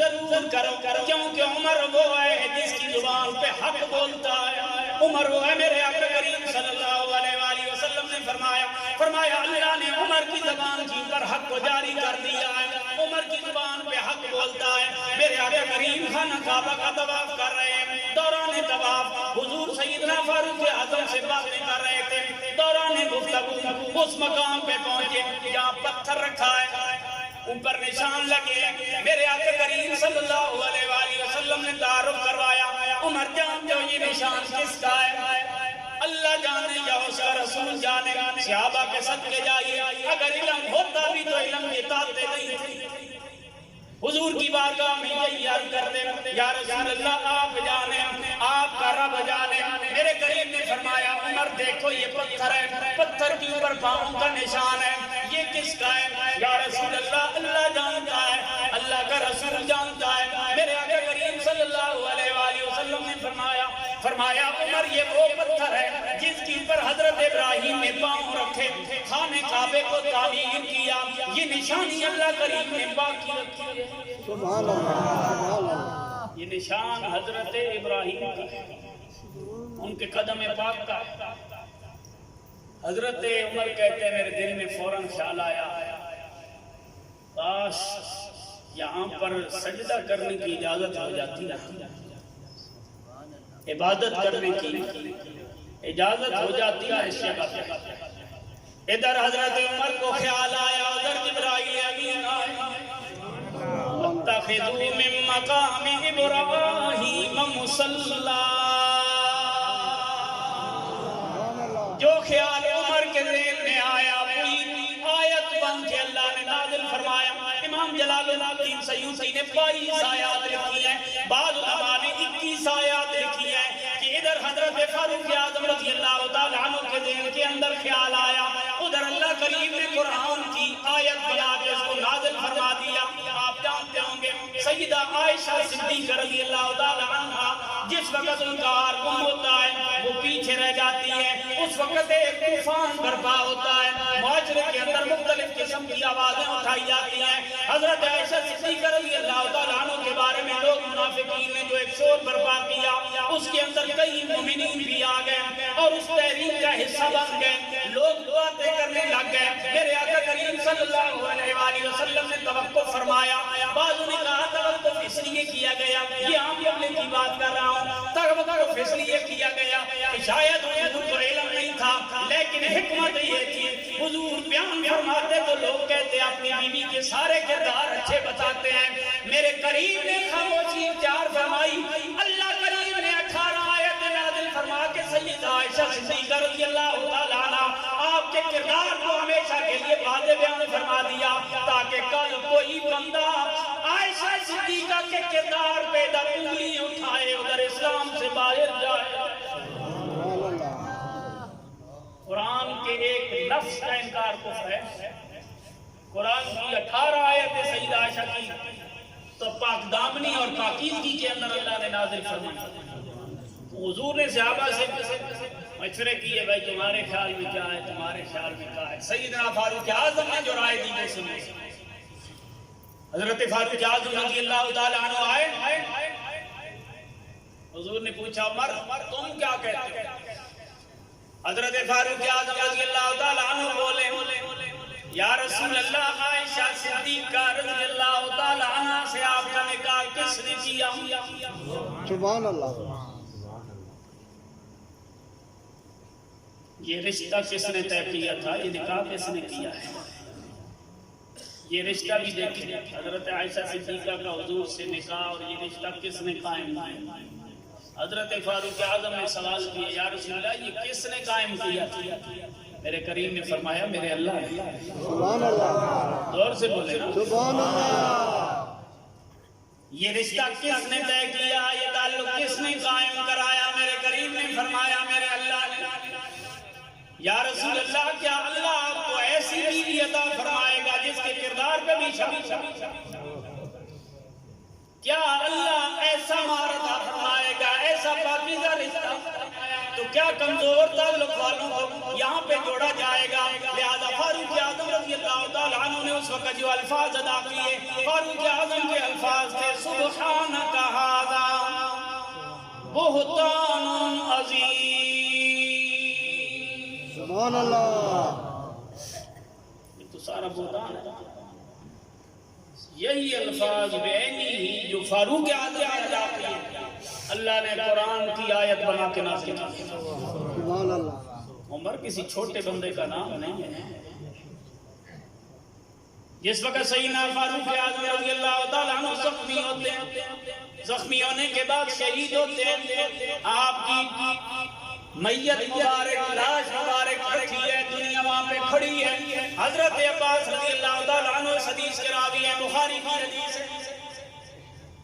ضرور کرو، کیونکہ عمر وہ ہے جس کی زبان پہ حق بولتا ہے، عمر وہ ہے میرے آقا کریم صلی اللہ علیہ وآلہ وسلم نے فرمایا اللہ نے عمر کی زبان کی پر حق کو جاری کر دیا ہے، عمر کی زبان پہ حق بولتا ہے۔ میرے آقا کریم خانہ کعبہ کا طواف کر رہے ہیں، دوران طواف حضور سیدنا فاروق اعظم سے باتیں کر رہے تھے، دوران گفتگو اس مقام پہ پہنچے جہاں پتھر رکھا ہے، اوپر نشان لگے ہیں، میرے آقا کریم صلی اللہ علیہ وآلہ وسلم نے تعارف کروایا، عمر جان جو یہ نشان کس کا ہے؟ اللہ جانے یا اس کا رسول جانے، صحابہ کے صدقے جائیے، اگر علم ہوتا بھی تو علم بتاتے نہیں تھے، حضور کی بارگاہ میں یہی عرض کرتے یا رسول اللہ آپ جانے، آپ کا رب جانے۔ میرے قریب نے فرمایا عمر دیکھو یہ پتھر ہے، پتھر کے اوپر پاؤں کا نشان ہے، یہ کس کا ہے؟ یا رسول اللہ اللہ جانتا ہے، اللہ کا رسول جانتا ہے۔ میرے آقا کریم صلی اللہ علیہ وآلہ وسلم نے فرمایا عمر یہ وہ پتھر ہے جس کے اوپر حضرت ابراہیم نے پاؤں رکھے، خانے کعبے کو تعمیر کیا، یہ نشانی اللہ کریم نے باقی رکھی ہے، سبحان اللہ، یہ نشان حضرت ابراہیم کا، ان کے قدم پاک کا۔ حضرت عمر کہتے ہیں میرے دل میں فوراً خیال آیا کاش یہاں پر سجدہ کرنے کی اجازت ہو جاتی ہے، عبادت کرنے کی اجازت ہو جاتی ہے اس جگہ پہ۔ ادھر حضرت عمر کو خیال آیا، ادھر جبرائیل امین آیا، وَاتَّخِذُوا مِن مَّقَامِ إِبْرَاهِيمَ مُصَلًّى، جو خیال عمر کے ذہن میں آیا وہی آیت بن کے اللہ نے نازل فرمایا۔ امام جلال الدین سیوطی نے 22 آیات لکھی ہیں، بعض علماء نے 21 آیات لکھی ہیں کہ ادھر حضرت فاروق اعظم رضی اللہ تعالیٰ عنہ کے ذہن کے اندر خیال آیا، ادھر اللہ کریم نے قرآن کی آیت بنا کے اس کو نازل فرما دیا۔ آپ جانتے ہوں گے سیدہ عائشہ صدیقہ رضی اللہ تعالیٰ عنہ جس وقت ان کا ہار گم ہوتا ہے وہ پیچھے رہ جاتی ہے، اس وقت ایک طوفان برپا ہوتا ہے، معاشرے کے اندر مختلف قسم کی آوازیں اٹھائی جاتی ہیں۔ حضرت عائشہ صدیقہ رضی اللہ تعالیٰ عنہ کے بارے میں لوگ منافقین نے جو ایک شور برپا کیا اس کے اندر کئی مومنین بھی آ گئے اور اس تحریک کا حصہ بن گئے، لوگ باتیں کرنے لگ گئے۔ میرے آقا کریم صلی اللہ علیہ وآلہ وسلم نے توقف فرمایا، بعضوں نے کہا توقف اس لیے کیا گیا، یہ عام پبلک کی بات کر رہا ہوں، توقف اس لیے کیا گیا کہ شاید حضور کو علم نہیں تھا، لیکن حکمت یہ تھی حضور بیان فرماتے تو لوگ کہتے اپنی بیوی کے سارے کردار اچھے بتاتے ہیں۔ میرے کریم نے خاموشی اختیار فرمائی، اللہ کریم نے 18 آیت نازل فرما کے سیدہ عائشہ صدیقہ رضی اللہ تعالیٰ عنہ آپ کے کردار کو ہمیشہ کے لیے واضح بیان فرما دیا تاکہ کل وہی بندہ عائشہ صدیقہ کے کردار پہ ادھر انگلی اٹھائے ادھر اسلام سے باہر جائے. قرآن کے ایک لفظ کا انکار کفر ہے. قرآن کی 18 آیت سیدہ عائشہ کی تو پاک دامنی اور پاکیزگی کے اندر اللہ نے نازل فرمائی. حضور نے صحابہ سے مشورے کیے بھائی تمہارے خیال میں کیا ہے, تمہارے خیال میں کیا ہے. سیدنا فاروق اعظم نے جو رائے دی وہ سنی. حضرت فاروق اعظم رضی اللہ تعالیٰ عنہ آئے. حضور نے پوچھا عمر تم کیا کہتے ہو؟ حضرت فاروق اعظم رضی اللہ تعالیٰ عنہ بولے یا رسول اللہ عائشہ صدیقہ رضی اللہ تعالیٰ عنہ سے آپ کا نکاح کس نے کیا؟ سبحان اللہ. یہ رشتہ کس نے طے کیا تھا, یہ نکاح کس نے کیا ہے؟ یہ رشتہ بھی دیکھیں حضرت عائشہ صدیقہ کا حضور سے نکاح اور یہ رشتہ کس نے قائم کیا؟ حضرت فاروق اعظم نے سوال کیا یا رسول اللہ یہ کس نے قائم کیا تھا؟ میرے کریم نے فرمایا میرے اللہ نے. سبحان اللہ. زور سے بولے سبحان اللہ. یہ رشتہ کس نے طے کیا, یہ تعلق کس نے قائم کرایا؟ میرے کریم نے فرمایا میرے اللہ نے. یا رسول اللہ کیا اللہ آپ کو ایسی بیوی عطا فرمائے گا جس کے کردار پہ بھی شک؟ کیا اللہ ایسا مہر عطا فرمائے گا, ایسا پاکیزہ رشتہ؟ تو کیا کمزور تعلق والوں کو یہاں پہ جوڑا جائے گا؟ لہذا فاروق اعظم رضی اللہ تعالیٰ عنہ نے اس وقت جو الفاظ ادا کیے, فاروق اعظم کے الفاظ تھے سبحانک ھذا بہتان عظیم. سبحان اللہ. یہ تو سارا بہتان ہے. یہی الفاظ بعینی ہی جو فاروق اعظم نے ادا کیے اللہ نے قرآن کی آیت بنا کے نازل کی. سبحان اللہ. عمر کسی چھوٹے بندے کا نام نہیں ہے. جس وقت سیدنا فاروق اعظم رضی اللہ تعالیٰ عنہ زخمی ہوتے ہیں, زخمی ہونے کے بعد شہید ہوتے ہیں, آپ کی میت مبارک لاش مبارک رکھی ہے, دنیا وہاں پہ کھڑی ہے. حضرت عباس رضی اللہ تعالیٰ عنہ حدیث کے راوی ہیں, بخاری کی حدیث ہے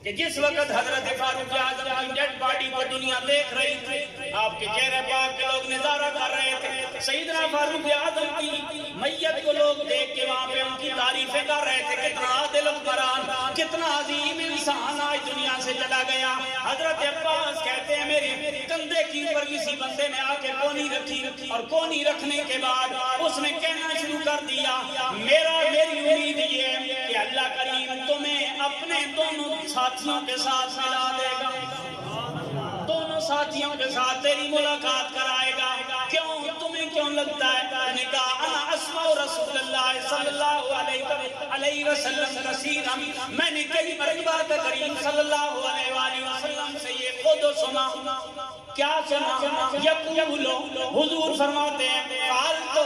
کہ جس وقت حضرت فاروق اعظم کی ڈیڈ باڈی کو دنیا دیکھ رہی تھی, آپ کے چہرے پاک کے لوگ نظارہ کر رہے تھے. سیدنا فاروق اعظم کی میت کو لوگ دیکھ کے وہاں پہ ان کی تعریفیں کر رہے تھے, کتنا عادل حکمران, کتنا عظیم انسان آج دنیا سے چلا گیا. حضرت عباس کہتے ہیں میری کندھے کی اوپر کسی بندے نے آ کے کونی رکھی اور کونی رکھنے کے بعد اس نے کہنا شروع کر دیا میری امید یہ ہے کہ اللہ کریم تمہیں اپنے دونوں ساتھیوں کے ساتھ ملا دے گا, دونوں ساتھیوں کے ساتھ تیری ملاقات کرائے گا. کیوں تمہیں کیوں لگتا ہے؟ نے کہا انا اسمع رسول اللہ صلی اللہ علیہ وسلم کثیرا, میں نے کئی مرتبہ کریم صلی اللہ علیہ وآلہ وسلم سے یہ خود سنا. کیا سنا؟ یقولو, حضور فرماتے ہیں فعلتو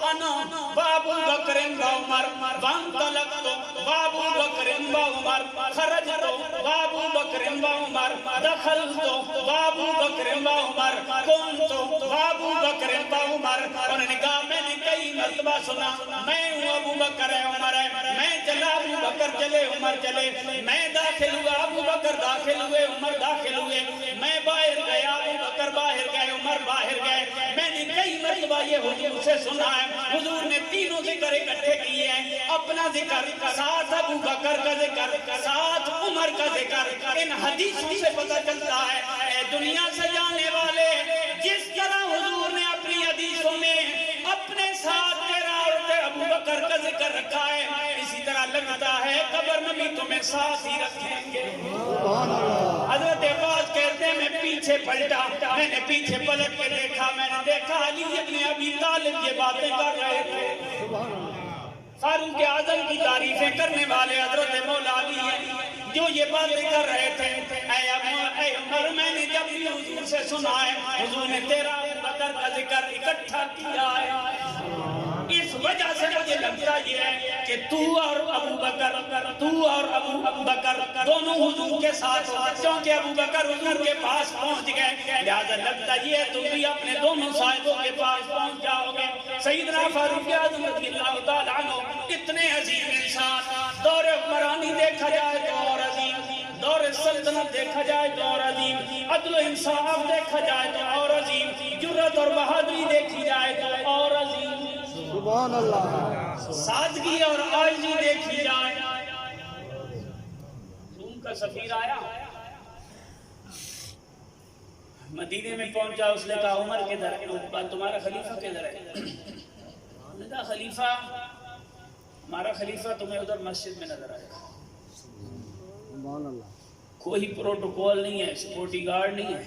انا بابو بکر و عمر وانطلقتو بابو بکر و عمر خرجتو بابو بکر و عمر دخلتو بابو بکر و عمر کنتو بابو بکر و عمر. انہوں نے کہا میں نے کئی مرتبہ سنا میں ہوں ابو بکر عمر ہے, میں چلا ابو بکر چلے عمر چلے, میں داخل ہوا ابو بکر داخل ہوئے عمر داخل ہوئے, میں باہر گیا ابو بکر باہر گئے عمر باہر گئے. میں نے کئی مرتبہ یہ حضور سے سنا ہے. حضور نے تینوں ذکر اکٹھے کیے ہیں, اپنا ذکر ساتھ ابو بکر کا ذکر ساتھ عمر کا ذکر. ان حدیثوں سے پتہ چلتا ہے اے دنیا سے جانے والے, جس طرح حضور نے اپنی حدیثوں میں اپنے ساتھ تیرا اور ابو بکر کا ذکر رکھا ہے, اسی طرح لگتا ہے قبر میں بھی تمہیں ساتھ ہی رکھیں گے. حضرت عباس کہتے ہیں میں پیچھے پلٹا, میں نے پیچھے پلٹ کے دیکھا, میں نے دیکھا علی ابن ابی طالب یہ باتیں کر رہے تھے. فاروق اعظم کی تعریفیں کرنے والے حضرت مولا علی ہیں جو یہ باتیں کر رہے تھے. اے عمر میں نے جب بھی حضور سے سنا ہے حضور نے تیرا بکر کا ذکر اکٹھا کیا ہے, اس وجہ سے مجھے لگتا یہ ہے کہ تو اور ابو بکر دونوں حضور کے ساتھ ہو, کیونکہ ابو بکر حضور کے پاس پہنچ گئے, لہذا لگتا یہ ہے تم بھی اپنے دونوں صاحبوں کے پاس پہنچ جاؤ گے. سیدنا فاروق اعظم رضی اللہ تعالیٰ عنہ اتنے عظیم انسان, دور سلطنت دیکھا جائے تو اور عظیم، عدل و انصاف دیکھا جائے تو اور عظیم، جرأت اور بہادری دیکھی جائے تو اور عظیم، سبحان اللہ، سادگی اور عاجزی دیکھی جائے۔ روم کا سفیر آیا، مدینے میں پہنچا، اس نے کہا عمر کدھر ہے؟ تمہارا خلیفہ کدھر ہے؟ انہوں نے کہا خلیفہ، ہمارا خلیفہ تمہیں ادھر مسجد میں نظر آئے گا۔ سبحان اللہ، کوئی پروٹوکول نہیں ہے، سیکورٹی گارڈ نہیں ہے۔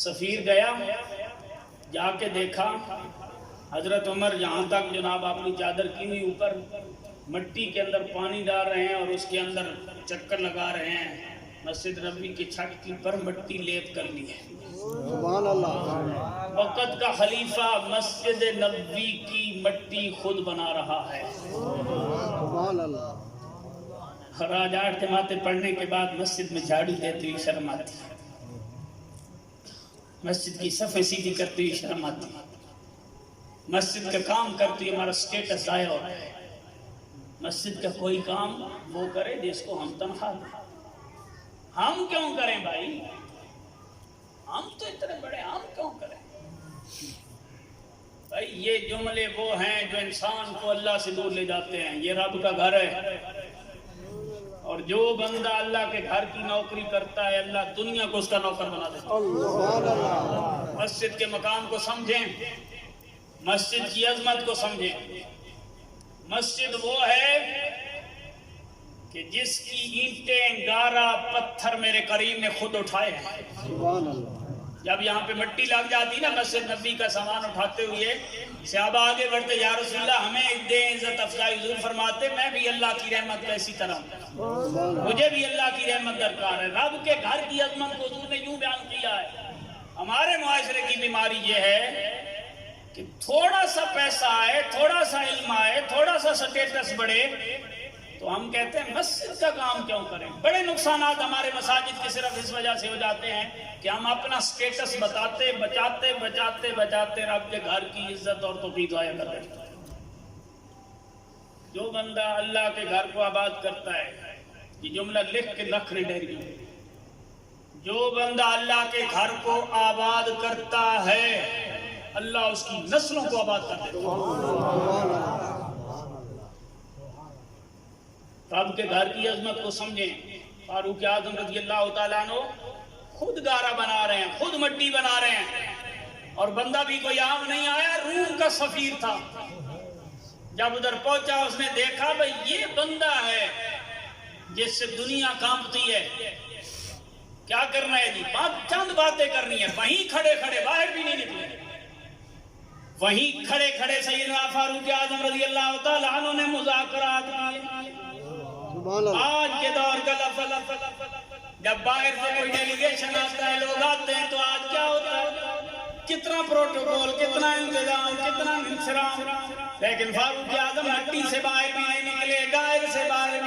سفیر گیا، جا کے دیکھا حضرت عمر جہاں تک جناب اپنی چادر کی ہوئی اوپر مٹی کے اندر پانی ڈال رہے ہیں اور اس کے اندر چکر لگا رہے ہیں۔ مسجد نبوی کی چھت کی پر مٹی لیپ کرنی ہے۔ سبحان اللہ، وقت کا خلیفہ مسجد نبوی کی مٹی خود بنا رہا ہے۔ سبحان اللہ، اور آج 8 جماعتیں پڑھنے کے بعد مسجد میں جھاڑو دیتی ہوئی شرم آتی ہے، مسجد کی صفیں سیدھی کرتی ہوئی شرم آتی ہے، مسجد کا کام کرتی ہوئی ہمارا سٹیٹس ضائع ہو رہا ہے۔ مسجد کا کوئی کام وہ کرے جس کو ہم تنخواہ دیں۔ ہم کیوں کریں بھائی؟ ہم تو اتنے بڑے، ہم کیوں کریں بھائی؟ یہ جملے وہ ہیں جو انسان کو اللہ سے دور لے جاتے ہیں۔ یہ رب کا گھر ہے، اور جو بندہ اللہ کے گھر کی نوکری کرتا ہے اللہ دنیا کو اس کا نوکر بنا دیتا ہے۔ سبحان اللہ، مسجد کے مقام کو سمجھیں، مسجد کی عظمت کو سمجھیں۔ مسجد وہ ہے کہ جس کی اینٹیں، گارا، پتھر میرے کریم نے خود اٹھائے ہیں۔ سبحان اللہ، جب یہاں پہ مٹی لگ جاتی نا مسجد نبی کا سامان اٹھاتے ہوئے، صحابہ آگے بڑھتے، یا رسول اللہ ہمیں دیں عزت افزائی۔ حضور فرماتے میں بھی اللہ کی رحمت کا اسی طرح ہوں، مجھے بھی اللہ کی رحمت درکار ہے۔ رب کے گھر کی عظمت کو حضور نے یوں بیان کیا ہے۔ ہمارے معاشرے کی بیماری یہ ہے کہ تھوڑا سا پیسہ آئے، تھوڑا سا علم آئے، تھوڑا سا سٹیٹس بڑھے تو ہم کہتے ہیں مسجد کا کام کیوں کریں۔ بڑے نقصانات ہمارے مساجد کے صرف اس وجہ سے ہو جاتے ہیں کہ ہم اپنا سٹیٹس بچاتے بچاتے رب کے گھر کی عزت اور توقیر ضائع کر دیتے ہیں۔ جو بندہ اللہ کے گھر کو آباد کرتا ہے، یہ جملہ لکھ کے رکھ لے ڈیری میں، جو بندہ اللہ کے گھر کو آباد کرتا ہے اللہ اس کی نسلوں کو آباد کر دیتا ہے۔ رب کے گھر کی عظمت کو سمجھیں۔ فاروق اعظم رضی اللہ تعالیٰ عنہ خود گارا بنا رہے ہیں، خود مٹی بنا رہے ہیں، اور بندہ بھی کوئی عام نہیں آیا، روم کا سفیر تھا۔ جب ادھر پہنچا اس نے دیکھا بھئی یہ بندہ ہے جس سے دنیا کانپتی ہے، کیا کرنا ہے جی؟ چند باتیں کرنی ہے۔ وہیں کھڑے کھڑے، باہر بھی نہیں نکلے، وہیں کھڑے کھڑے سیدنا فاروق اعظم رضی اللہ تعالیٰ عنہ نے مذاکرات کیے۔ آج کے دور کا لفظ، جب باہر سے کوئی ڈیلیگیشن آتا ہے، لوگ آتے ہیں، تو آج کیا ہوتا ہے؟ کتنا پروٹوکول، کتنا انتظام، کتنا انصراف۔ لیکن فاروق اعظم مٹی سے باہر بھی نہیں نکلے، غائب سے باہر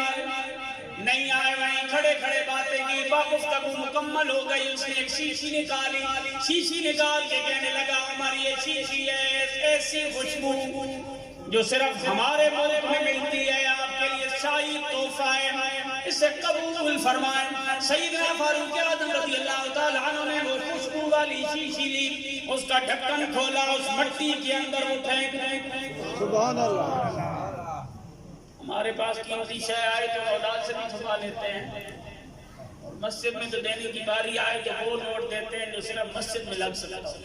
نہیں آئے، وہیں کھڑے کھڑے باتیں کی۔ گفتگو مکمل ہو گئی، اس نے ایک شیشی نکالی، شیشی نکال کے کہنے لگا عمر یہ شیشی ہے، ایسی خوشبو جو صرف ہمارے ملک میں ملتی ہے، آپ کے لیے شاہی تحفہ ہے، اسے قبول فرمائیں۔ سیدنا فاروق اعظم رضی اللہ تعالیٰ عنہ نے وہ خوشبو والی شیشی لی، اس کا ڈھکن کھولا، اس مٹی کے اندر وہ پھینک۔ سبحان اللہ، ہمارے پاس قیمتی شے آئے تو اولاد سے بھی چھپا لیتے ہیں، اور مسجد میں تو دینے کی باری آئے تو وہ نوٹ دیتے ہیں جو صرف مسجد میں لگ سکتا ہو۔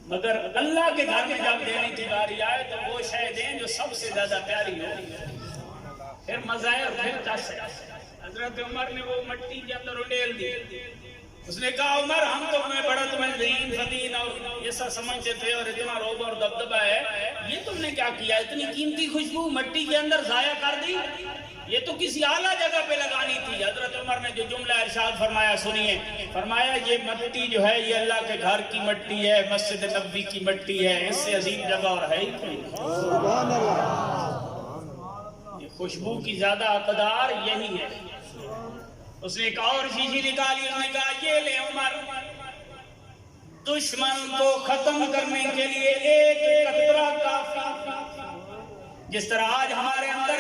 مگر اللہ کے گھر میں جب دینے کی باری آئے تو وہ شے دیں جو سب سے زیادہ پیاری ہو، پھر مزہ ہے اور پھر چس ہے۔ حضرت عمر نے وہ مٹی کے اندر انڈیل دی، اس نے کہا عمر ہم تو میں بڑا تمہیں ذہین فدین اور ایسا سمجھتے تھے اور اتنا روب اور دبدبہ ہے، یہ تم نے کیا کیا؟ اتنی قیمتی خوشبو مٹی کے اندر ضائع کر دی، یہ تو کسی اعلیٰ جگہ پہ لگانی تھی۔ حضرت عمر نے جو جملہ ارشاد فرمایا سنیے، فرمایا یہ مٹی جو ہے یہ اللہ کے گھر کی مٹی ہے، مسجد نبوی کی مٹی ہے، اس سے عظیم جگہ اور ہے ہی کوئی۔ سبحان اللہ، یہ خوشبو کی زیادہ اقدار یہی ہے۔ اس نے ایک اور شیشی نکالی، اس نے کہا یہ لے عمر، دشمن کو ختم کرنے کے لیے ایک قطرہ کافی، جس طرح آج ہمارے اندر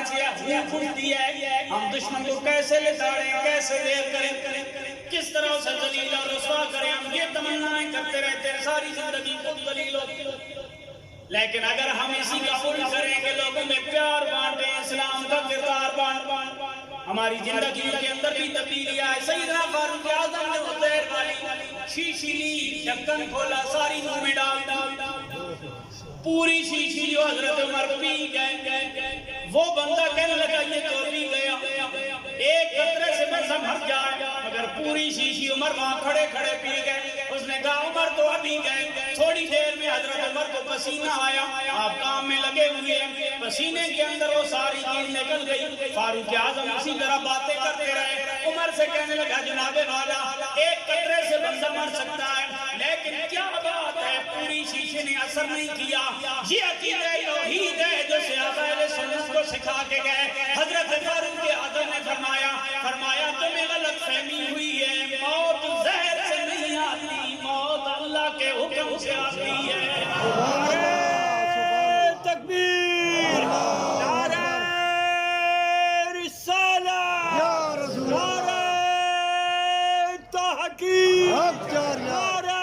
پھوٹتی ہے، ہم دشمن کو کیسے لتاڑیں، کیسے دیر کریں، کس طرح اسے ذلیل اور رسوا کریں، ہم یہ تمنائیں کرتے رہتے ہیں ساری زندگی خود ذلیل ہوتی. لیکن اگر ہم اسی کا الٹ کریں کہ لوگوں میں پیار بانٹیں، اسلام کا کردار بانٹ، ہماری زندگی کے اندر بھی تبدیلی آئے. سیدنا فاروق اعظم نے عزیر والی شیشی لی، ڈھکن کھولا، ساری منہ میں ڈال پوری شیشی جو حضرت عمر پی گئے. وہ بندہ کہنے لگا یہ تو پی گیا، ایک قطرے سے میں مر جائے، مگر پوری شیشی عمر وہاں کھڑے کھڑے پی گئے. اس نے کہا عمر تو ابھی گئے. تھوڑی دیر میں حضرت عمر کو پسینہ آیا، آپ کام میں لگے ہوئے ہیں، پسینے کے اندر وہ ساری چیز نکل گئی. فاروق اعظم اسی طرح باتیں کرتے رہے. عمر سے کہنے لگا جناب والا ایک قطرے سے بندہ مر سکتا ہے، لیکن کیا بات ہے پوری شیشے نے اثر نہیں کیا. یہ عقیدہ توحید ہے جو صحابہ اہل سنت کو سکھا کے گئے. حضرت فاروق اعظم نے فرمایا تمہیں غلط فہمی ہوئی ہے، موت زہر سے نہیں آتی، موت اللہ کے حکم سے آتی ہے. تکبیر، نعرہ رسالہ، یا رسول اللہ، نعرہ تحقیق، حق جاری، نعرہ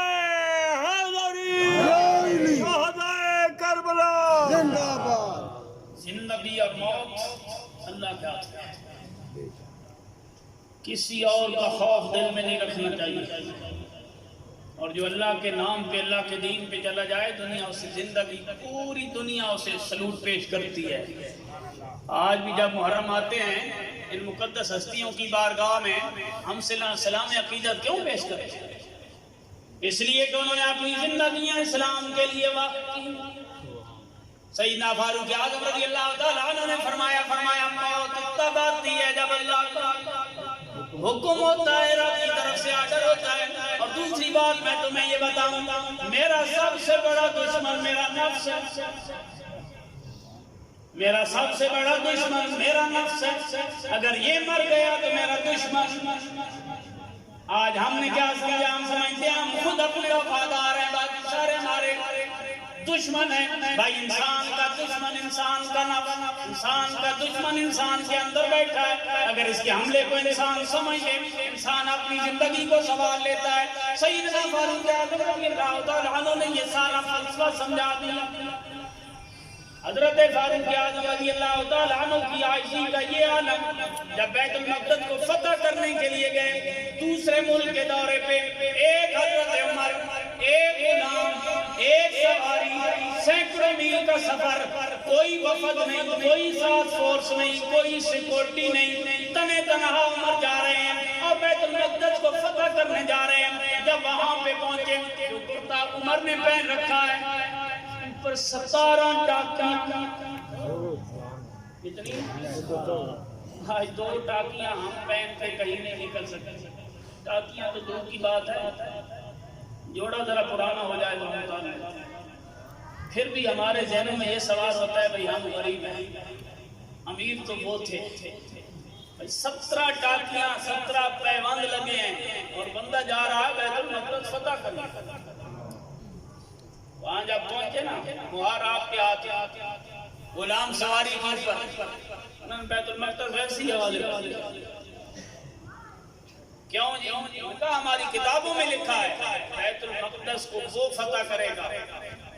حیدری، علی، شہدائے کربلا. زندہ باد. زندگی اور موت اللہ کے ہاتھ میں ہے. کسی اور کا خوف دل میں نہیں رکھنا چاہیے، اور جو اللہ کے نام پہ، اللہ کے دین پہ چلا جائے، دنیا اسے زندگی، پوری دنیا اسے سلوٹ پیش کرتی ہے. آج بھی جب محرم آتے ہیں ان مقدس ہستیوں کی بارگاہ میں ہم سلام عقیدت کیوں پیش کرتے ہیں؟ اس لیے کہ انہوں نے اپنی زندگیاں اسلام کے لیے وقف کی. سیدنا فاروق اعظم رضی اللہ تعالیٰ عنہ نے فرمایا موت تب آتی ہے جب اللہ کا حکم ہوتا ہے، رب کی طرف سے آرڈر ہوتا ہے. اور دوسری بات میں تمہیں یہ بتاؤں، میرا سب سے بڑا دشمن میرا نفس ہے. میرا سب سے بڑا دشمن میرا نفس ہے. اگر یہ مر گیا تو میرا دشمن. آج ہم نے کیا سمجھا؟ ہم سمجھتے ہیں ہم خود اپنے وفادار ہیں، باقی سارے ہمارے دشمن ہیں. بھائی انسان کا دشمن انسان کا نفس، انسان کا دشمن انسان کے اندر بیٹھا ہے. اگر اس کے حملے کو انسان سمجھ لے، انسان اپنی زندگی کو سنوار لیتا ہے. سیدنا فاروق اعظم رضی اللہ تعالیٰ عنہ نے یہ سارا فلسفہ سمجھا دیا. حضرت فاروق اعظم رضی اللہ تعالیٰ عنہ کی عائشی کا یہ عالم، جب بیت المقدس کو فتح کرنے کے لیے گئے دوسرے ملک کے دورے پہ، ایک حضرت عمر، ایک غلام، ایک سواری، سینکڑوں میل کا سفر، کوئی وفد نہیں، کوئی ساتھ فورس نہیں، کوئی سیکورٹی نہیں، تنے تنہا عمر جا رہے ہیں اور بیت المقدس کو فتح کرنے جا رہے ہیں. جب وہاں پہ پہنچے جو کرتا عمر نے پہن رکھا ہے پر 17 ٹاکیاں. کتنی؟ آج 2 ٹاکیاں ہم پہن کے کہیں نہیں نکل سکتے. ٹاکیاں تو دور کی بات ہے، جوڑا ذرا پرانا ہو جائے تو پھر بھی ہمارے ذہنوں میں یہ سوال ہوتا ہے بھئی ہم غریب ہیں، امیر تو وہ تھے. 17 ٹاکیاں، 17 پیوند لگے ہیں اور بندہ جا رہا ہے بیت المقدس فتح کرنے. وہاں جب پہنچے نا، مہار آپ کے آتے غلام سواری کی پر انہوں نے بیت المقدس ویسی حوالے کیوں جی؟ کہا ہماری کتابوں میں لکھا ہے بیت المقدس کو وہ فتح کرے گا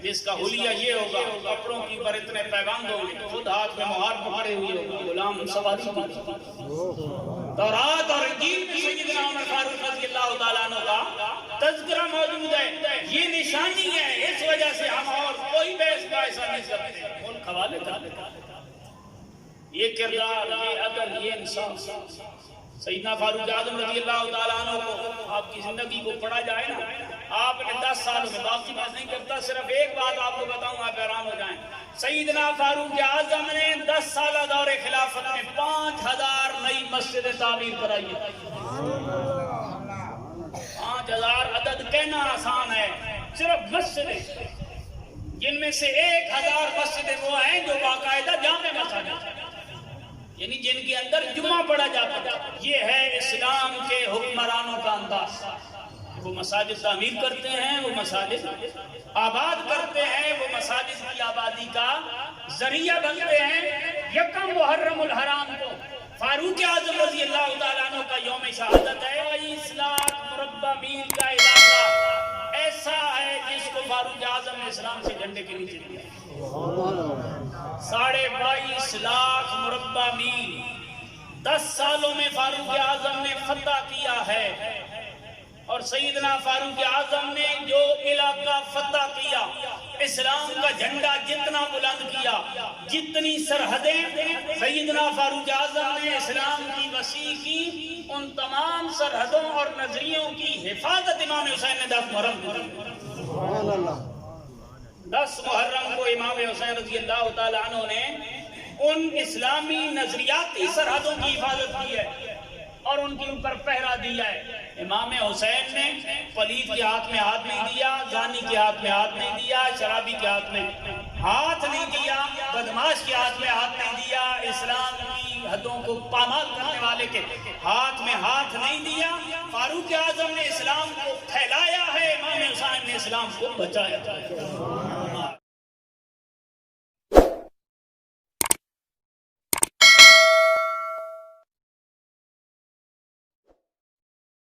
جس کا حلیہ یہ ہوگا، کپڑوں کی پر اتنے پیغام ہوں گے، خود ہاتھ میں مہار پکڑے ہوئے ہوگا. غلام سواری کی تورات اور انجیل میں سیدنا عمر فاروق رضی اللہ تعالیٰ عنہ کا تذکرہ موجود ہے. یہ نشانی ہے، اس وجہ سے ہم اور کوئی بحث کا ایسا نہیں کرتے. ملک حوالے کا یہ کردار، یہ ادب، یہ انسان. سیدنا فاروق اعظم رضی اللہ تعالیٰ عنہ کو آپ کی زندگی کو پڑھا جائے نا، آپ نے 10 سالوں میں، باقی بات نہیں کرتا، صرف ایک بات آپ کو بتاؤں آپ حیران ہو جائیں. سیدنا فاروق اعظم نے 10 سالہ دور خلافت میں 5000 نئی مسجدیں تعمیر کرائی ہیں. 5000 عدد کہنا آسان ہے، صرف مسجدیں، جن میں سے 1000 مسجدیں وہ ہیں جو باقاعدہ جامع مساجد، یعنی جن کے اندر جمعہ پڑھا جاتا ہے. یہ ہے اسلام کے حکمرانوں کا انداز. وہ مساجد تعمیر کرتے ہیں، وہ مساجد آباد کرتے ہیں، وہ مساجد کی آبادی کا ذریعہ بنتے ہیں یکم محرم الحرام کو فاروق اعظم رضی اللہ تعالیٰ عنہ کا یوم شہادت ہے۔ 22 لاکھ مربع میل کا علاقہ ایسا ہے جس کو فاروق اعظم نے اسلام سے جھنڈے کے نیچے دیا۔ 22.5 لاکھ مربع میل 10 سالوں میں فاروق اعظم نے فتح کیا ہے، اور سیدنا فاروق اعظم نے جو علاقہ فتح کیا، اسلام کا جھنڈا جتنا بلند کیا، جتنی سرحدیں سیدنا فاروق اعظم نے اسلام کی وسیع کی، ان تمام سرحدوں اور نظریوں کی حفاظت امام حسین نے 10 محرم کو کی۔ سبحان اللہ۔ 10 محرم کو امام حسین رضی اللہ تعالیٰ عنہ نے ان اسلامی نظریاتی سرحدوں کی حفاظت کی ہے اور ان کے اوپر پہرا دیا ہے۔ امام حسین نے پلید کے ہاتھ میں ہاتھ نہیں دیا، زانی کے ہاتھ میں ہاتھ نہیں دیا، شرابی کے ہاتھ میں ہاتھ نہیں دیا، بدماش کے ہاتھ میں ہاتھ نہیں دیا، اسلام کی حدوں کو پامال کرنے والے کے ہاتھ میں ہاتھ نہیں دیا۔ فاروق اعظم نے اسلام کو پھیلایا ہے، امام حسین نے اسلام کو بچایا ہے۔